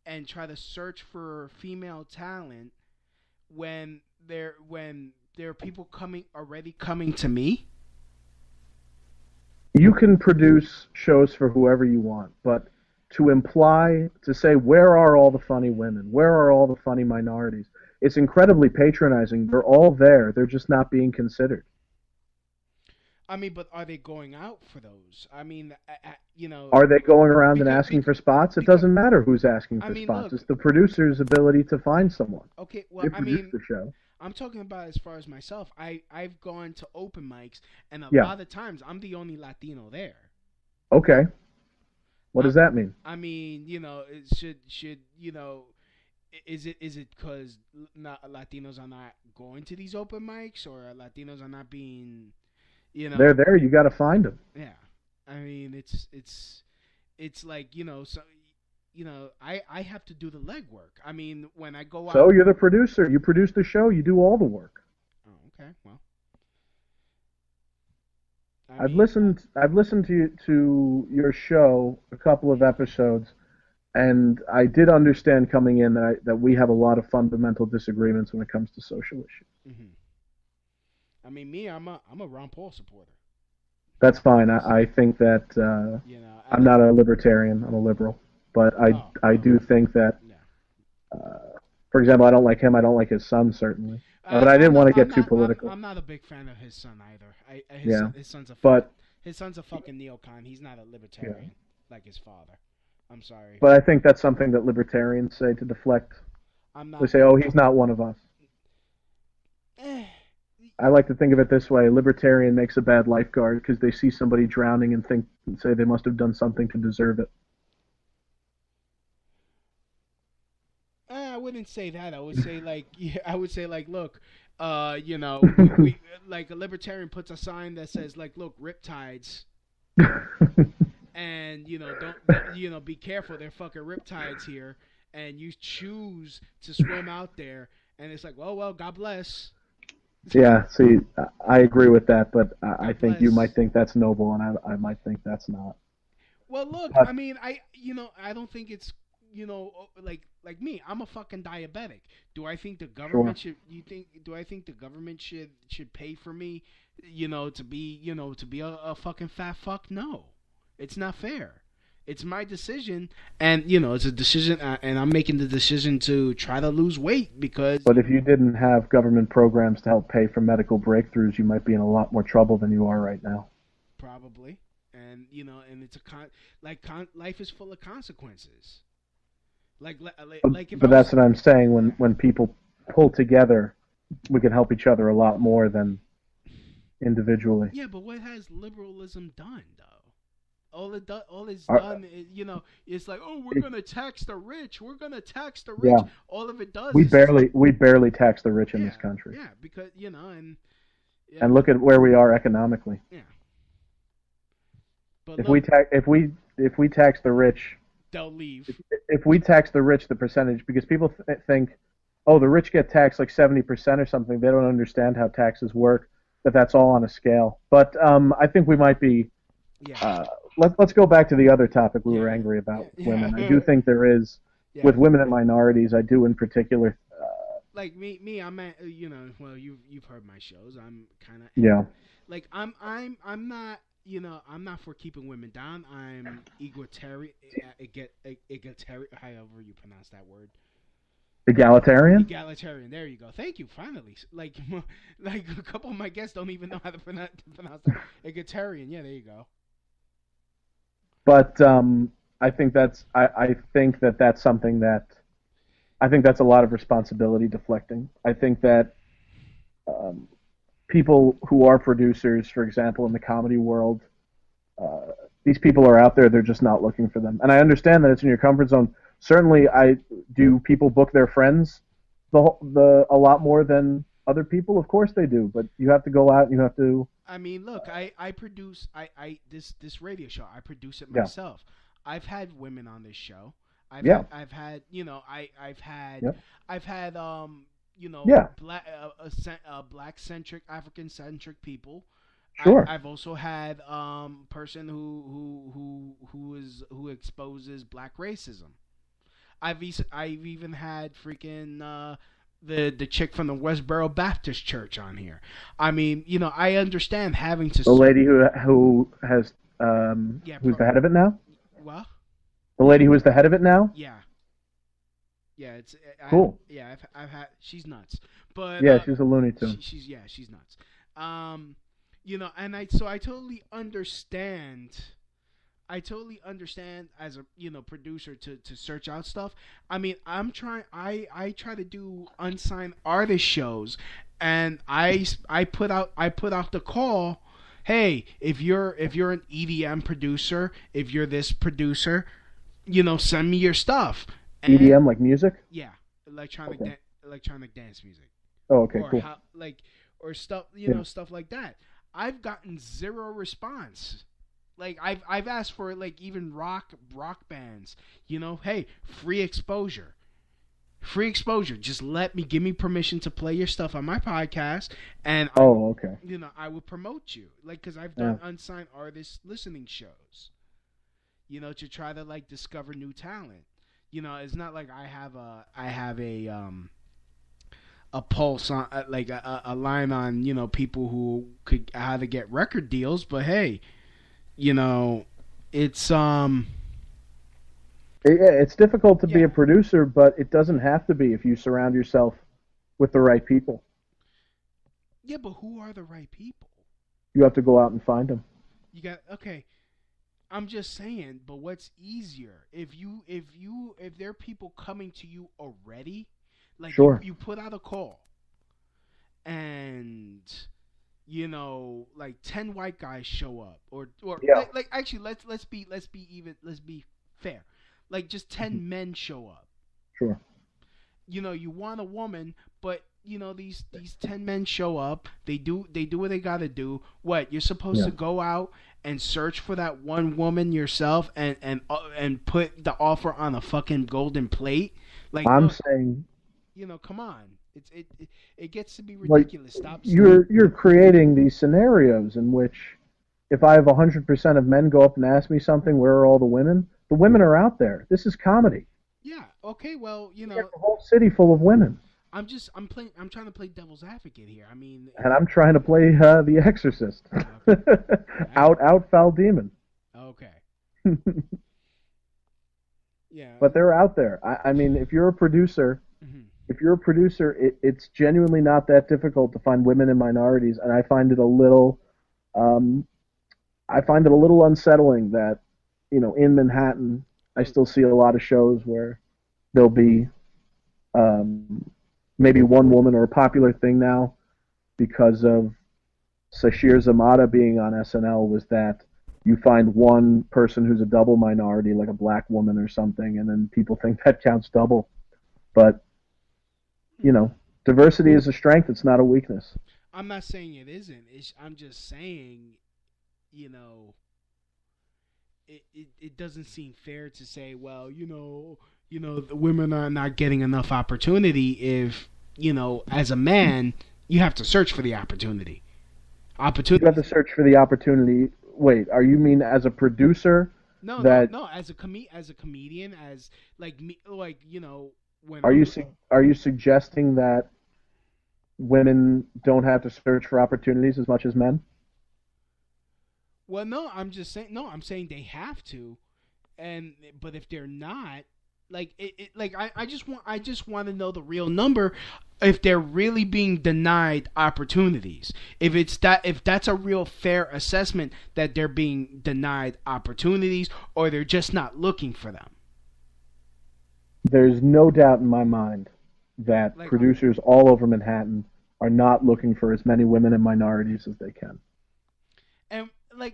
and try to search for female talent when there are people already coming to me. You can produce shows for whoever you want, but to say where are all the funny women, where are all the funny minorities? It's incredibly patronizing. They're all there. They're just not being considered. I mean, but are they going out for those? I mean, Are they going around and asking for spots? It doesn't matter who's asking for spots. Look, it's the producer's ability to find someone. Okay, well, I mean, the show. I'm talking about as far as myself. I've gone to open mics, and a lot of times I'm the only Latino there. Okay. What does that mean? I mean, it should is it because Latinos are not going to these open mics, or Latinos are not being, They're there. You got to find them. Yeah, I mean it's like so I have to do the legwork. I mean when I go out. So you're the producer. You produce the show. You do all the work. Oh, okay. Well, I've listened to your show a couple of episodes. And I did understand coming in that we have a lot of fundamental disagreements when it comes to social issues. Mm-hmm. I mean, I'm a Ron Paul supporter. That's fine. I think that I'm not a libertarian. I'm a liberal, but I do think that For example, I don't like him. I don't like his son, certainly. But I didn't want to get too political. I'm not a big fan of his son either. His son's a fucking neocon. He's not a libertarian like his father. I'm sorry. But I think that's something that libertarians say to deflect. They say, "Oh, he's not one of us." I like to think of it this way: a libertarian makes a bad lifeguard because they see somebody drowning and say they must have done something to deserve it. I wouldn't say that. I would say look, we like a libertarian puts a sign that says like, look, riptides, and don't be careful, they're fucking riptides here, and you choose to swim out there, and it's like, well, God bless. Yeah, see, I agree with that, but I think you might think that's noble, and I might think that's not. Well, look, I mean, I don't think it's, like me, I'm a fucking diabetic. Do I think the government do I think the government should pay for me, to be a fucking fat fuck? No. It's not fair. It's my decision, and it's a decision, and I'm making the decision to try to lose weight because. But if you didn't have government programs to help pay for medical breakthroughs, you might be in a lot more trouble than you are right now. Probably, and and it's life is full of consequences. But that's what I'm saying. When people pull together, we can help each other a lot more than individually. Yeah, but what has liberalism done, though? All it's done is, it's like, oh, we're gonna tax the rich. We're gonna tax the rich. Yeah. All of it does. We barely tax the rich in this country. Yeah, because and look at where we are economically. Yeah. But if we tax the rich, they'll leave. If we tax the rich, the percentage, because people think, oh, the rich get taxed like 70% or something. They don't understand how taxes work. That's all on a scale. But I think we might be. Yeah. Let's go back to the other topic we were angry about, women. I do think there is, with women and minorities, I do in particular. Like me, I'm at, well, you've heard my shows. I'm kind of like I'm not. I'm not for keeping women down. I'm egalitarian, however you pronounce that word. Egalitarian? Egalitarian. There you go. Thank you. Finally, like a couple of my guests don't even know how to pronounce that. Egalitarian. Yeah, there you go. But I think that's something that I think that's a lot of responsibility deflecting. I think that people who are producers, for example, in the comedy world, these people are out there. They're just not looking for them. And I understand that it's in your comfort zone. Certainly, do people book their friends a lot more than other people? Of course they do. But you have to go out and you have to. I mean, look, I produce this radio show. I produce it myself. I've had women on this show. I've had black centric, African centric people. Sure. I've also had person who exposes black racism. I've even had freaking the chick from the Westboro Baptist Church on here. I mean, I understand having to. The lady who has who's the head of it now. What? The lady who is the head of it now. Yeah. Yeah, it's cool. I've had. She's nuts, but she's a Looney Tune. She's nuts. And I totally understand. I totally understand as a producer to search out stuff. I mean, I try to do unsigned artist shows, and I put out the call. Hey, if you're an EDM producer, if you're this producer, send me your stuff. And, EDM, like music? Yeah, electronic dance music. Oh, okay, cool. Or stuff, stuff like that. I've gotten zero response. Like I've asked for like even rock bands. Hey, free exposure. Just give me permission to play your stuff on my podcast, and okay. I will promote you, because I've done unsigned artist listening shows. To try to discover new talent. It's not like I have a pulse on a line on people who could how to get record deals, but hey, it's It's difficult to be Yeah. a producer, but it doesn't have to be if you surround yourself with the right people. Yeah, but who are the right people? You have to go out and find them. You got okay. I'm just saying, but what's easier if there are people coming to you already, like Sure. you put out a call, and like 10 white guys show up, or Yeah. like actually let's be fair, like just 10 men show up. Sure. You want a woman, but these 10 men show up, they do what they got to do. What, you're supposed to go out and search for that one woman yourself and put the offer on a fucking golden plate? Like, I'm look, saying, come on, it gets to be ridiculous. Stop. You're creating these scenarios in which if I have 100% of men go up and ask me something, where are all the women? The women are out there. This is comedy. Yeah. Okay. Well, You got the whole city full of women. I'm trying to play devil's advocate here. I mean, And I'm trying to play The Exorcist. Okay. out foul demon. Okay. Yeah. But they're out there. I mean, if you're a producer, it's genuinely not that difficult to find women and minorities, and I find it a little unsettling that, in Manhattan, I still see a lot of shows where there'll be maybe one woman, or a popular thing now because of Sashir Zamata being on SNL was that you find one person who's a double minority, like a black woman or something, and then people think that counts double. But, diversity is a strength. It's not a weakness. I'm not saying it isn't. I'm just saying, it doesn't seem fair to say, well, the women are not getting enough opportunity if, as a man, you have to search for the opportunity. You have to search for the opportunity. Wait, are you mean as a producer? No, that... no. As a comedian, as like me, like when. Are you suggesting that women don't have to search for opportunities as much as men? Well, no, I'm just saying. No, I'm saying they have to, but if they're not, like I just want to know the real number. If they're really being denied opportunities, if that's a real fair assessment that they're being denied opportunities, or they're just not looking for them. There's no doubt in my mind that producers all over Manhattan are not looking for as many women and minorities as they can. And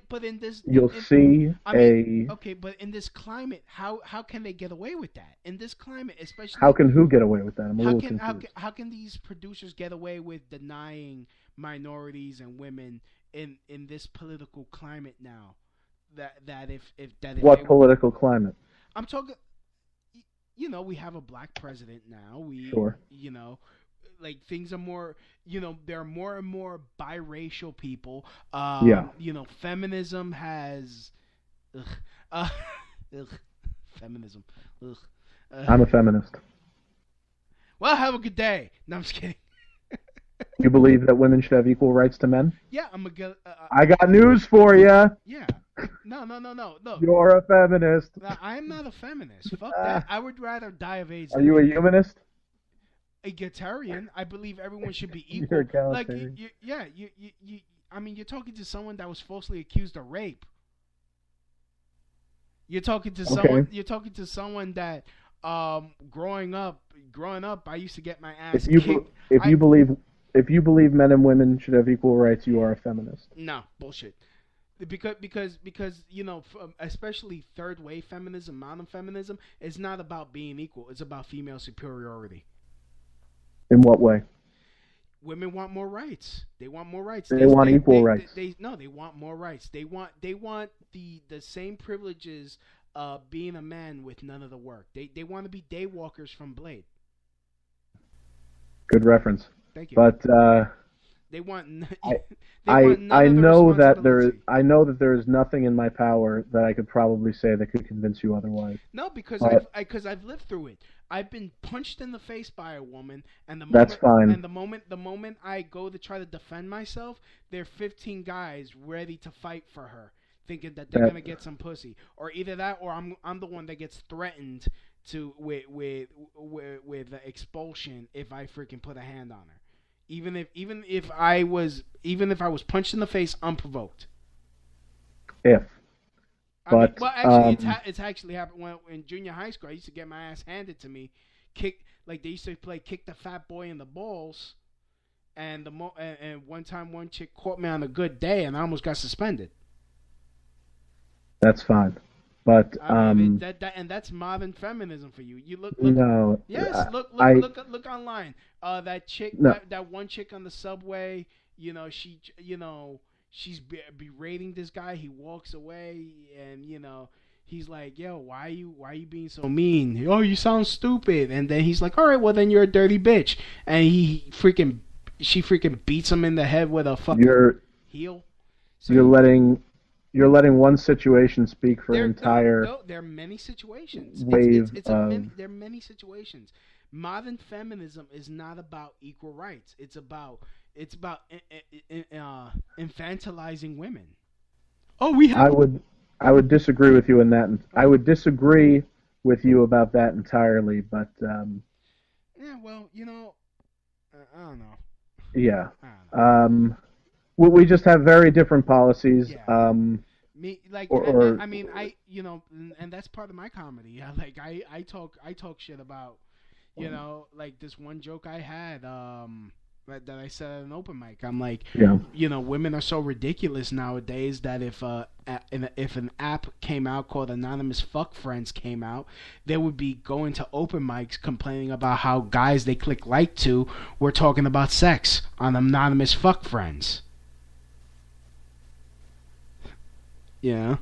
but in this, okay, but in this climate, how can they get away with that? In this climate, especially, how can who get away with that? I'm a little confused. How can these producers get away with denying minorities and women in this political climate now? What political climate? I'm talking. We have a black president now. Sure. Like things are more, there are more and more biracial people. Feminism has, feminism. I'm a feminist. Well, have a good day. No, I'm just kidding. You believe that women should have equal rights to men? Yeah, I got news for you. Yeah. No. You're a feminist. No, I'm not a feminist. Fuck that. I would rather die of AIDS. Are you a humanist? Egalitarian. I believe everyone should be equal. You're egalitarian. I mean, you're talking to someone that was falsely accused of rape. You're talking to someone. You're talking to someone that, growing up, I used to get my ass kicked. If you believe men and women should have equal rights, you are a feminist. No, bullshit. Because especially third wave feminism, modern feminism, is not about being equal. It's about female superiority. In what way? Women want more rights. They want more rights. They want equal rights. They want more rights. They want the same privileges being a man with none of the work. They want to be day walkers from Blade. Good reference. Thank you. But they want. I know that there is nothing in my power that I could probably say that could convince you otherwise. No, because I've lived through it. I've been punched in the face by a woman, and that's fine. And the moment I go to try to defend myself, there are 15 guys ready to fight for her. thinking that they're gonna get some pussy, or either that, or I'm the one that gets threatened to with expulsion if I freaking put a hand on her, even if I was punched in the face unprovoked. If. But well, actually, it's actually happened when in junior high school. I used to get my ass handed to me, they used to play kick the fat boy in the balls, and and one time one chick caught me on a good day, and I almost got suspended. That's fine, but and that's modern feminism for you. You look no. Yes, look online. That chick, no. that one chick on the subway. She's berating this guy. He walks away, and he's like, "Yo, why are you being so mean? Oh, you sound stupid." And then he's like, "All right, well then you're a dirty bitch." And she freaking beats him in the head with a fucking heel. So you're letting one situation speak for an entire. No, there are many situations. Wave there are many situations. Modern feminism is not about equal rights. It's about infantilizing women. Oh, I would disagree with you in that. I would disagree with you about that entirely, but yeah, well, I don't know. Yeah. We just have very different policies. Yeah. And that's part of my comedy. I talk shit about, like this one joke I had, that I said at an open mic. I'm like, women are so ridiculous nowadays that if an app came out called Anonymous Fuck Friends came out, they would be going to open mics complaining about how guys they click like to were talking about sex on Anonymous Fuck Friends. Yeah,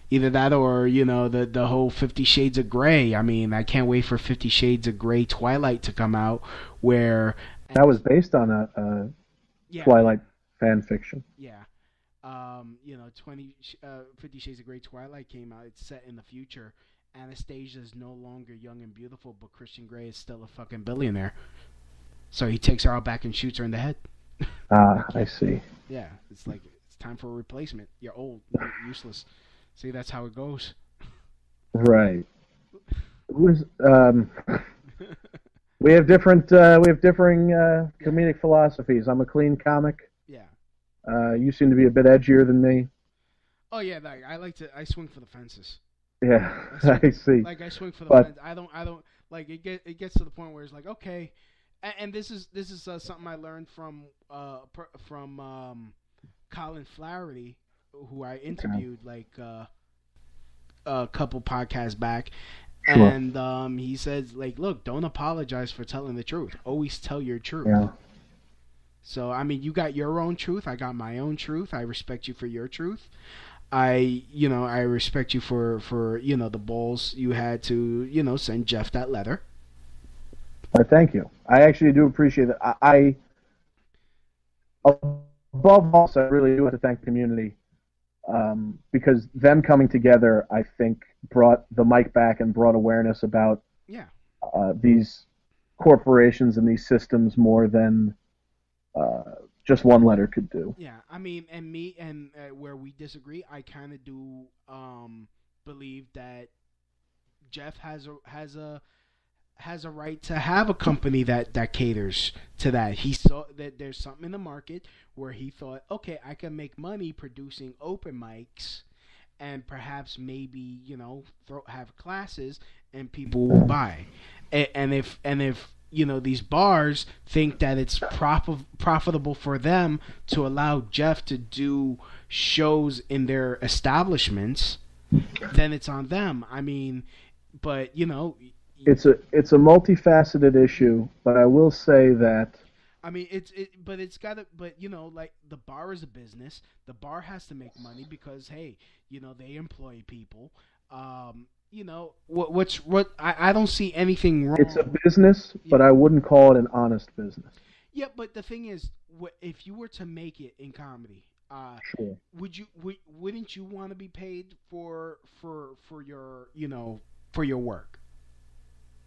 either that or the whole 50 Shades of Grey. I mean, I can't wait for 50 Shades of Grey Twilight to come out, where that was based on a Twilight fan fiction. Yeah, 50 Shades of Grey Twilight came out. It's set in the future. Anastasia is no longer young and beautiful, but Christian Grey is still a fucking billionaire. So he takes her out back and shoots her in the head. I see. Yeah, it's like it's time for a replacement. You're old, you're useless. See, that's how it goes. Right. We have differing comedic philosophies. I'm a clean comic. Yeah. You seem to be a bit edgier than me. Oh yeah, I swing for the fences. Yeah, I see. Like I swing for the fence. I don't like it gets to the point where it's like, okay, and this is something I learned from Colin Flaherty, who I interviewed a couple podcasts back. Sure. And he says, like, look, don't apologize for telling the truth. Always tell your truth. Yeah. So, I mean, you got your own truth. I got my own truth. I respect you for your truth. I respect you for the balls you had to, send Jeff that letter. Thank you. I actually do appreciate it. I above all, I really do have to thank the community. Because them coming together, I think, brought the mic back and brought awareness about these corporations and these systems more than just one letter could do. Yeah, I mean, and where we disagree, I kind of do believe that Jeff has a right to have a company that caters to that. He saw that there's something in the market where he thought, okay, I can make money producing open mics, and perhaps maybe have classes and people will buy. And if these bars think that it's profitable for them to allow Jeff to do shows in their establishments, then it's on them. I mean, but it's a multifaceted issue, but I will say that. I mean, like the bar is a business. The bar has to make money because, hey, they employ people. I don't see anything wrong. It's a business, but I wouldn't call it an honest business. Yeah, but the thing is, if you were to make it in comedy, sure, wouldn't you want to be paid for your work?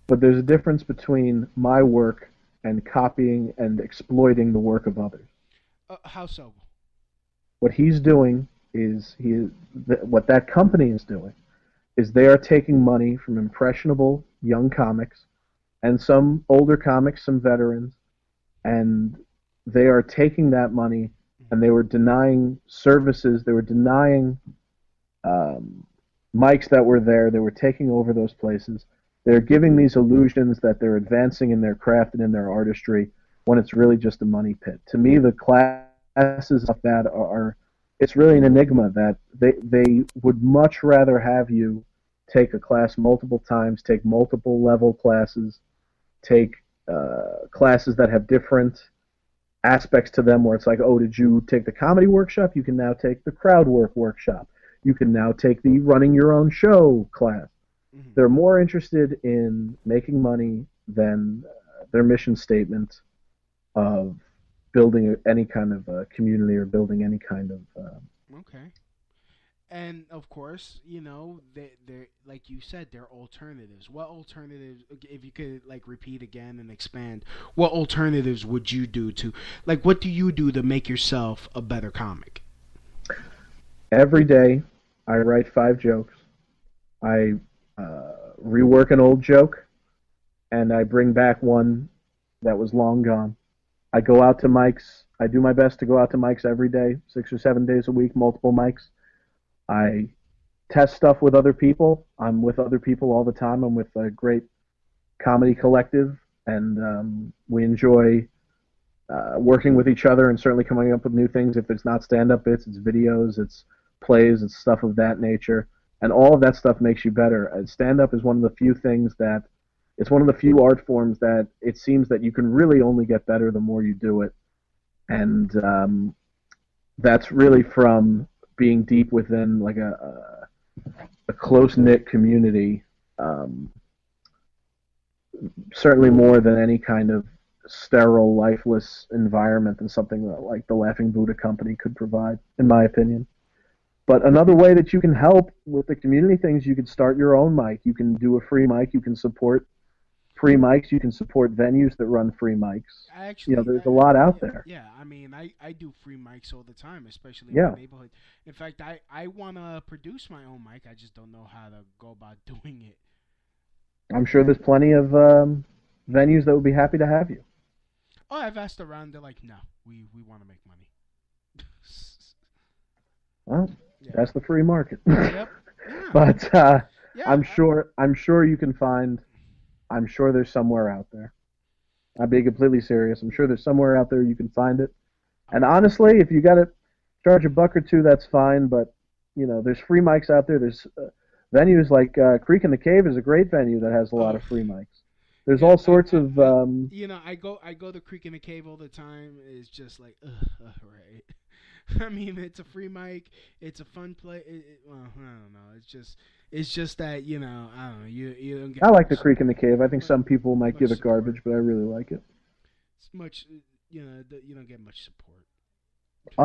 But there's a difference between my work and copying and exploiting the work of others. How so? What he's doing is what that company is doing is they are taking money from impressionable young comics and some older comics, some veterans, and they are taking that money and they were denying services, they were denying mics that were there, they were taking over those places. They're giving these illusions that they're advancing in their craft and in their artistry when it's really just a money pit. To me, the classes of that are it's really an enigma that they would much rather have you take a class multiple times, take multiple level classes, take classes that have different aspects to them where it's like, oh, did you take the comedy workshop? You can now take the crowd work workshop. You can now take the running your own show class. Mm-hmm. They're more interested in making money than their mission statement of building any kind of community or building any kind of... Okay. And, of course, you know, they're like you said, they're alternatives. What alternatives, if you could, like, repeat again and expand, what alternatives would you do to, like, what do you do to make yourself a better comic? Every day, I write 5 jokes. I rework an old joke, and I bring back one that was long gone. I go out to mics. I do my best to go out to mics every day, 6 or 7 days a week, multiple mics. I test stuff with other people. I'm with other people all the time. I'm with a great comedy collective, and we enjoy working with each other and certainly coming up with new things. If it's not stand-up bits, it's videos, it's plays, it's stuff of that nature. And all of that stuff makes you better. Stand-up is one of the few things that, it's one of the few art forms that it seems that you can really only get better the more you do it. And that's really from being deep within like a close-knit community, certainly more than any kind of sterile, lifeless environment than something that, like the Laughing Buddha Company could provide, in my opinion. But another way that you can help with the community things, you could start your own mic. You can do a free mic. You can support free mics. You can support venues that run free mics. Actually, there's a lot out there. Yeah, I mean, I do free mics all the time, especially in my neighborhood. In fact, I want to produce my own mic. I just don't know how to go about doing it. I'm sure there's plenty of venues that would be happy to have you. Oh, I've asked around. They're like, no, we want to make money. Well, that's the free market. Yep. Yeah. But I'm sure you can find. I'm sure there's somewhere out there. I'm being completely serious. I'm sure there's somewhere out there you can find it. And honestly, if you got to charge $1 or $2, that's fine. But there's free mics out there. There's venues like Creek in the Cave is a great venue that has a lot of free mics. There's all sorts of. I go to Creek in the Cave all the time. It's just like, right. I mean, it's a free mic. It's a fun play. Well, I don't know. It's just that, I don't know. You don't get. I like the Creek in the Cave. I think some people might give it garbage, but I really like it. It's much, you don't get much support. I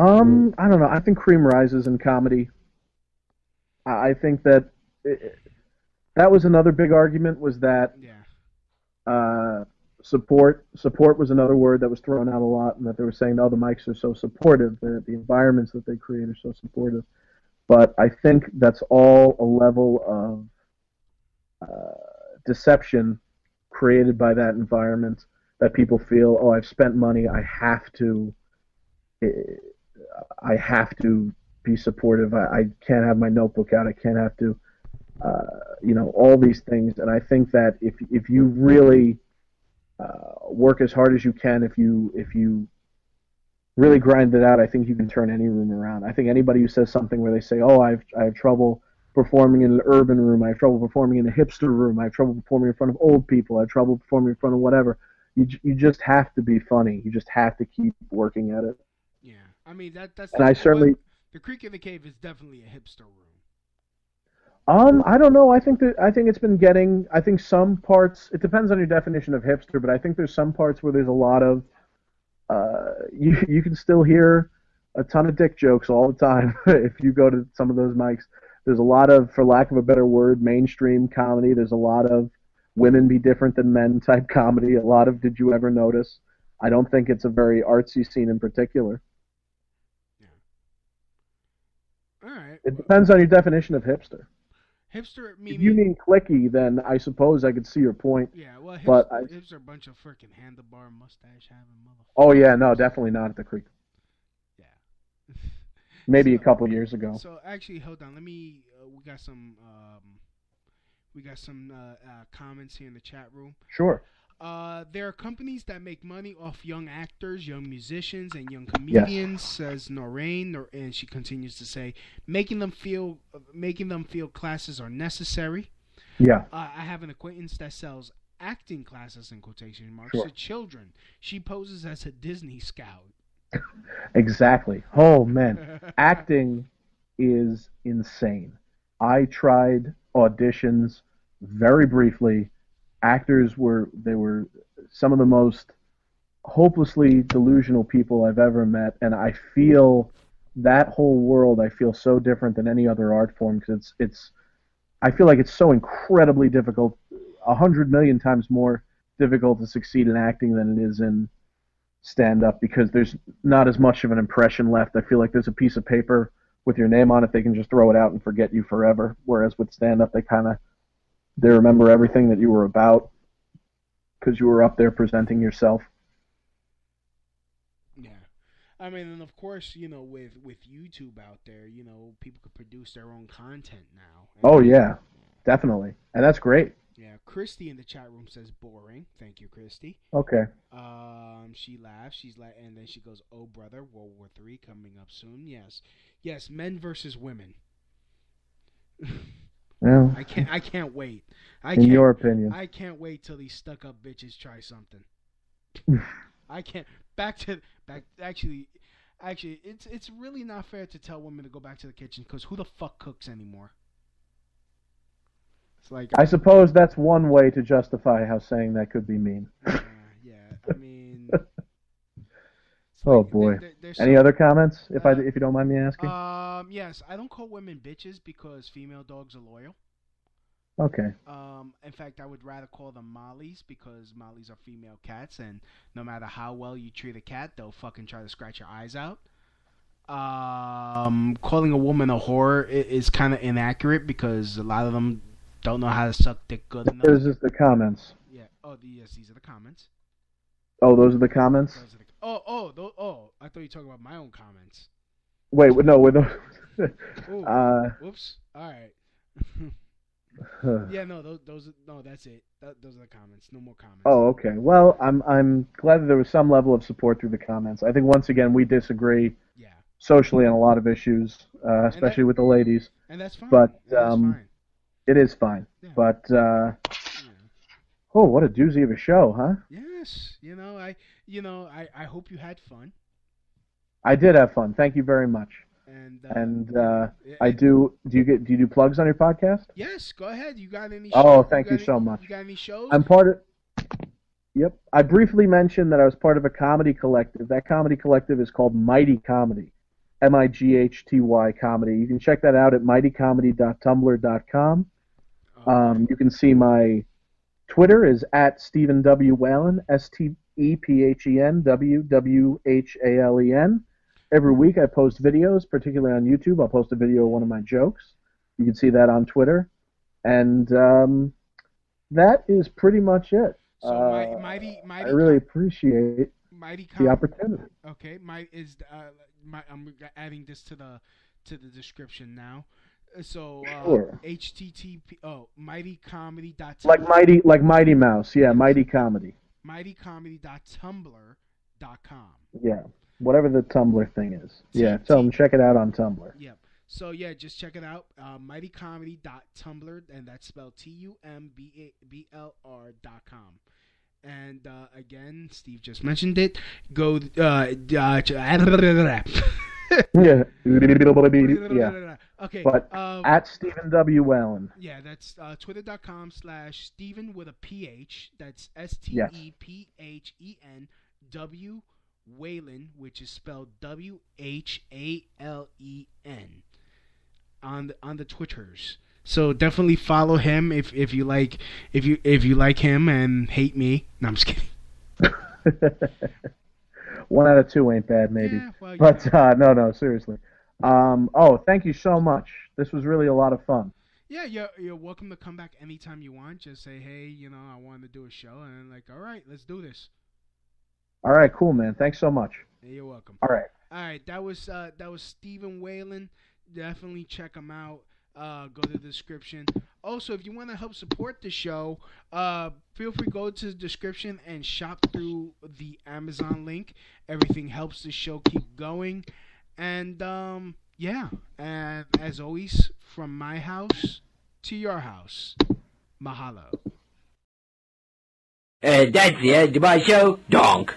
don't know. I think cream rises in comedy. I think that that was another big argument, was that support was another word that was thrown out a lot, and that they were saying, oh, the mics are so supportive, the environments that they create are so supportive. But I think that's all a level of deception created by that environment, that people feel, oh, I've spent money, I have to be supportive. I can't have my notebook out. I can't have to, all these things. And I think that if you really work as hard as you can, if you really grind it out, I think you can turn any room around. I think anybody who says something where they say, oh, I have trouble performing in an urban room, I have trouble performing in a hipster room, I have trouble performing in front of old people, I have trouble performing in front of whatever, you just have to be funny. You just have to keep working at it. Yeah, I mean that's. And I certainly. The Creek in the Cave is definitely a hipster room. I don't know. I think it's been getting. I think some parts. It depends on your definition of hipster, but I think there's some parts where there's a lot of. You can still hear a ton of dick jokes all the time if you go to some of those mics. There's a lot of, for lack of a better word, mainstream comedy. There's a lot of women be different than men type comedy. A lot of did you ever notice? I don't think it's a very artsy scene in particular. It depends on your definition of hipster. Hipster meaning. If you mean clicky, then I suppose I could see your point. Yeah, well, but hipster are a bunch of freaking handlebar mustache having motherfuckers. Oh yeah, no, definitely not at the creek. Yeah. Maybe a couple years ago. So actually, hold on. Let me. We got some comments here in the chat room. Sure. There are companies that make money off young actors, young musicians, and young comedians, says Noreen, and she continues to say, making them feel classes are necessary. Yeah. I have an acquaintance that sells acting classes in quotation marks sure. to children. She poses as a Disney scout. Exactly. Oh man, acting is insane. I tried auditions very briefly. Actors were some of the most hopelessly delusional people I've ever met, and I feel that whole world I feel so different than any other art form because I feel like it's so incredibly difficult, 100 million times more difficult to succeed in acting than it is in stand-up because there's not as much of an impression left. I feel like there's a piece of paper with your name on it, they can just throw it out and forget you forever, whereas with stand-up they remember everything that you were about because you were up there presenting yourself. Yeah. I mean, and of course, with YouTube out there, people could produce their own content now. Oh, yeah. Definitely. And that's great. Yeah. Christy in the chat room says boring. Thank you, Christy. Okay. She laughs. She's like, and then she goes, "Oh, brother, World War III coming up soon." Yes. Yes, men versus women. Well, I can't wait. In your opinion. I can't wait till these stuck-up bitches try something. I can't. Actually, it's really not fair to tell women to go back to the kitchen because who the fuck cooks anymore? It's like I suppose that's one way to justify how saying that could be mean. Yeah. I mean. Oh boy. Any other comments? If you don't mind me asking. Yes, I don't call women bitches because female dogs are loyal. Okay. In fact, I would rather call them mollies because mollies are female cats, and no matter how well you treat a cat, they'll fucking try to scratch your eyes out. Calling a woman a whore is kind of inaccurate because a lot of them don't know how to suck dick good enough. This is the comments. Yeah. Oh, yes, these are the comments. Oh, those are the comments? I thought you were talking about my own comments. Wait, no, with those. Whoops. All right. Yeah, no, that's it. Those are the comments. No more comments. Oh, okay. Well, I'm glad that there was some level of support through the comments. I think once again we disagree. Yeah. Socially on a lot of issues, especially with the ladies. And that's fine. But fine. It is fine. Yeah. But oh, what a doozy of a show, huh? Yes. I hope you had fun. I did have fun. Thank you very much. And I do. Do you do plugs on your podcast? Yes. Go ahead. You got any? Oh, thank you so much. You got any shows? I'm part of. Yep. I briefly mentioned that I was part of a comedy collective. That comedy collective is called Mighty Comedy. MIGHTY Comedy. You can check that out at mightycomedy.tumblr.com. You can see my Twitter is at Stephen W. Whalen, STEPHEN WWHALEN. Every week I post videos, particularly on YouTube. I'll post a video of one of my jokes. You can see that on Twitter. And that is pretty much it. So Mighty I really appreciate the opportunity. Okay, I'm adding this to the description now. So sure. HTTP mightycomedy.tumblr. Like Mighty Mouse, yeah, Mighty Comedy. mightycomedy.tumblr.com. Yeah, whatever the Tumblr thing is. Yeah, tell them check it out on Tumblr. Yep. So yeah, just check it out. Mightycomedy.tumblr, and that's spelled TUMBLR.com. And again, Steve just mentioned it. Go yeah. Okay. But at Stephen W. Whalen. Yeah, that's twitter.com/Stephen with a PH. That's STEPHEN W Whalen, which is spelled WHALEN on the Twitters. So definitely follow him if you like him and hate me. No, I'm just kidding. 1 out of 2 ain't bad, maybe. Yeah, well, but no, seriously. Oh, thank you so much. This was really a lot of fun. Yeah, you're welcome to come back anytime you want. Just say, hey, I wanted to do a show, and like, all right, let's do this. All right, cool, man. Thanks so much. Yeah, you're welcome. All right. All right, that was Stephen Whalen. Definitely check him out. Go to the description. Also, if you want to help support the show, feel free to go to the description and shop through the Amazon link. Everything helps the show keep going. And yeah, and as always, from my house to your house, mahalo. That's the end of my show, donk.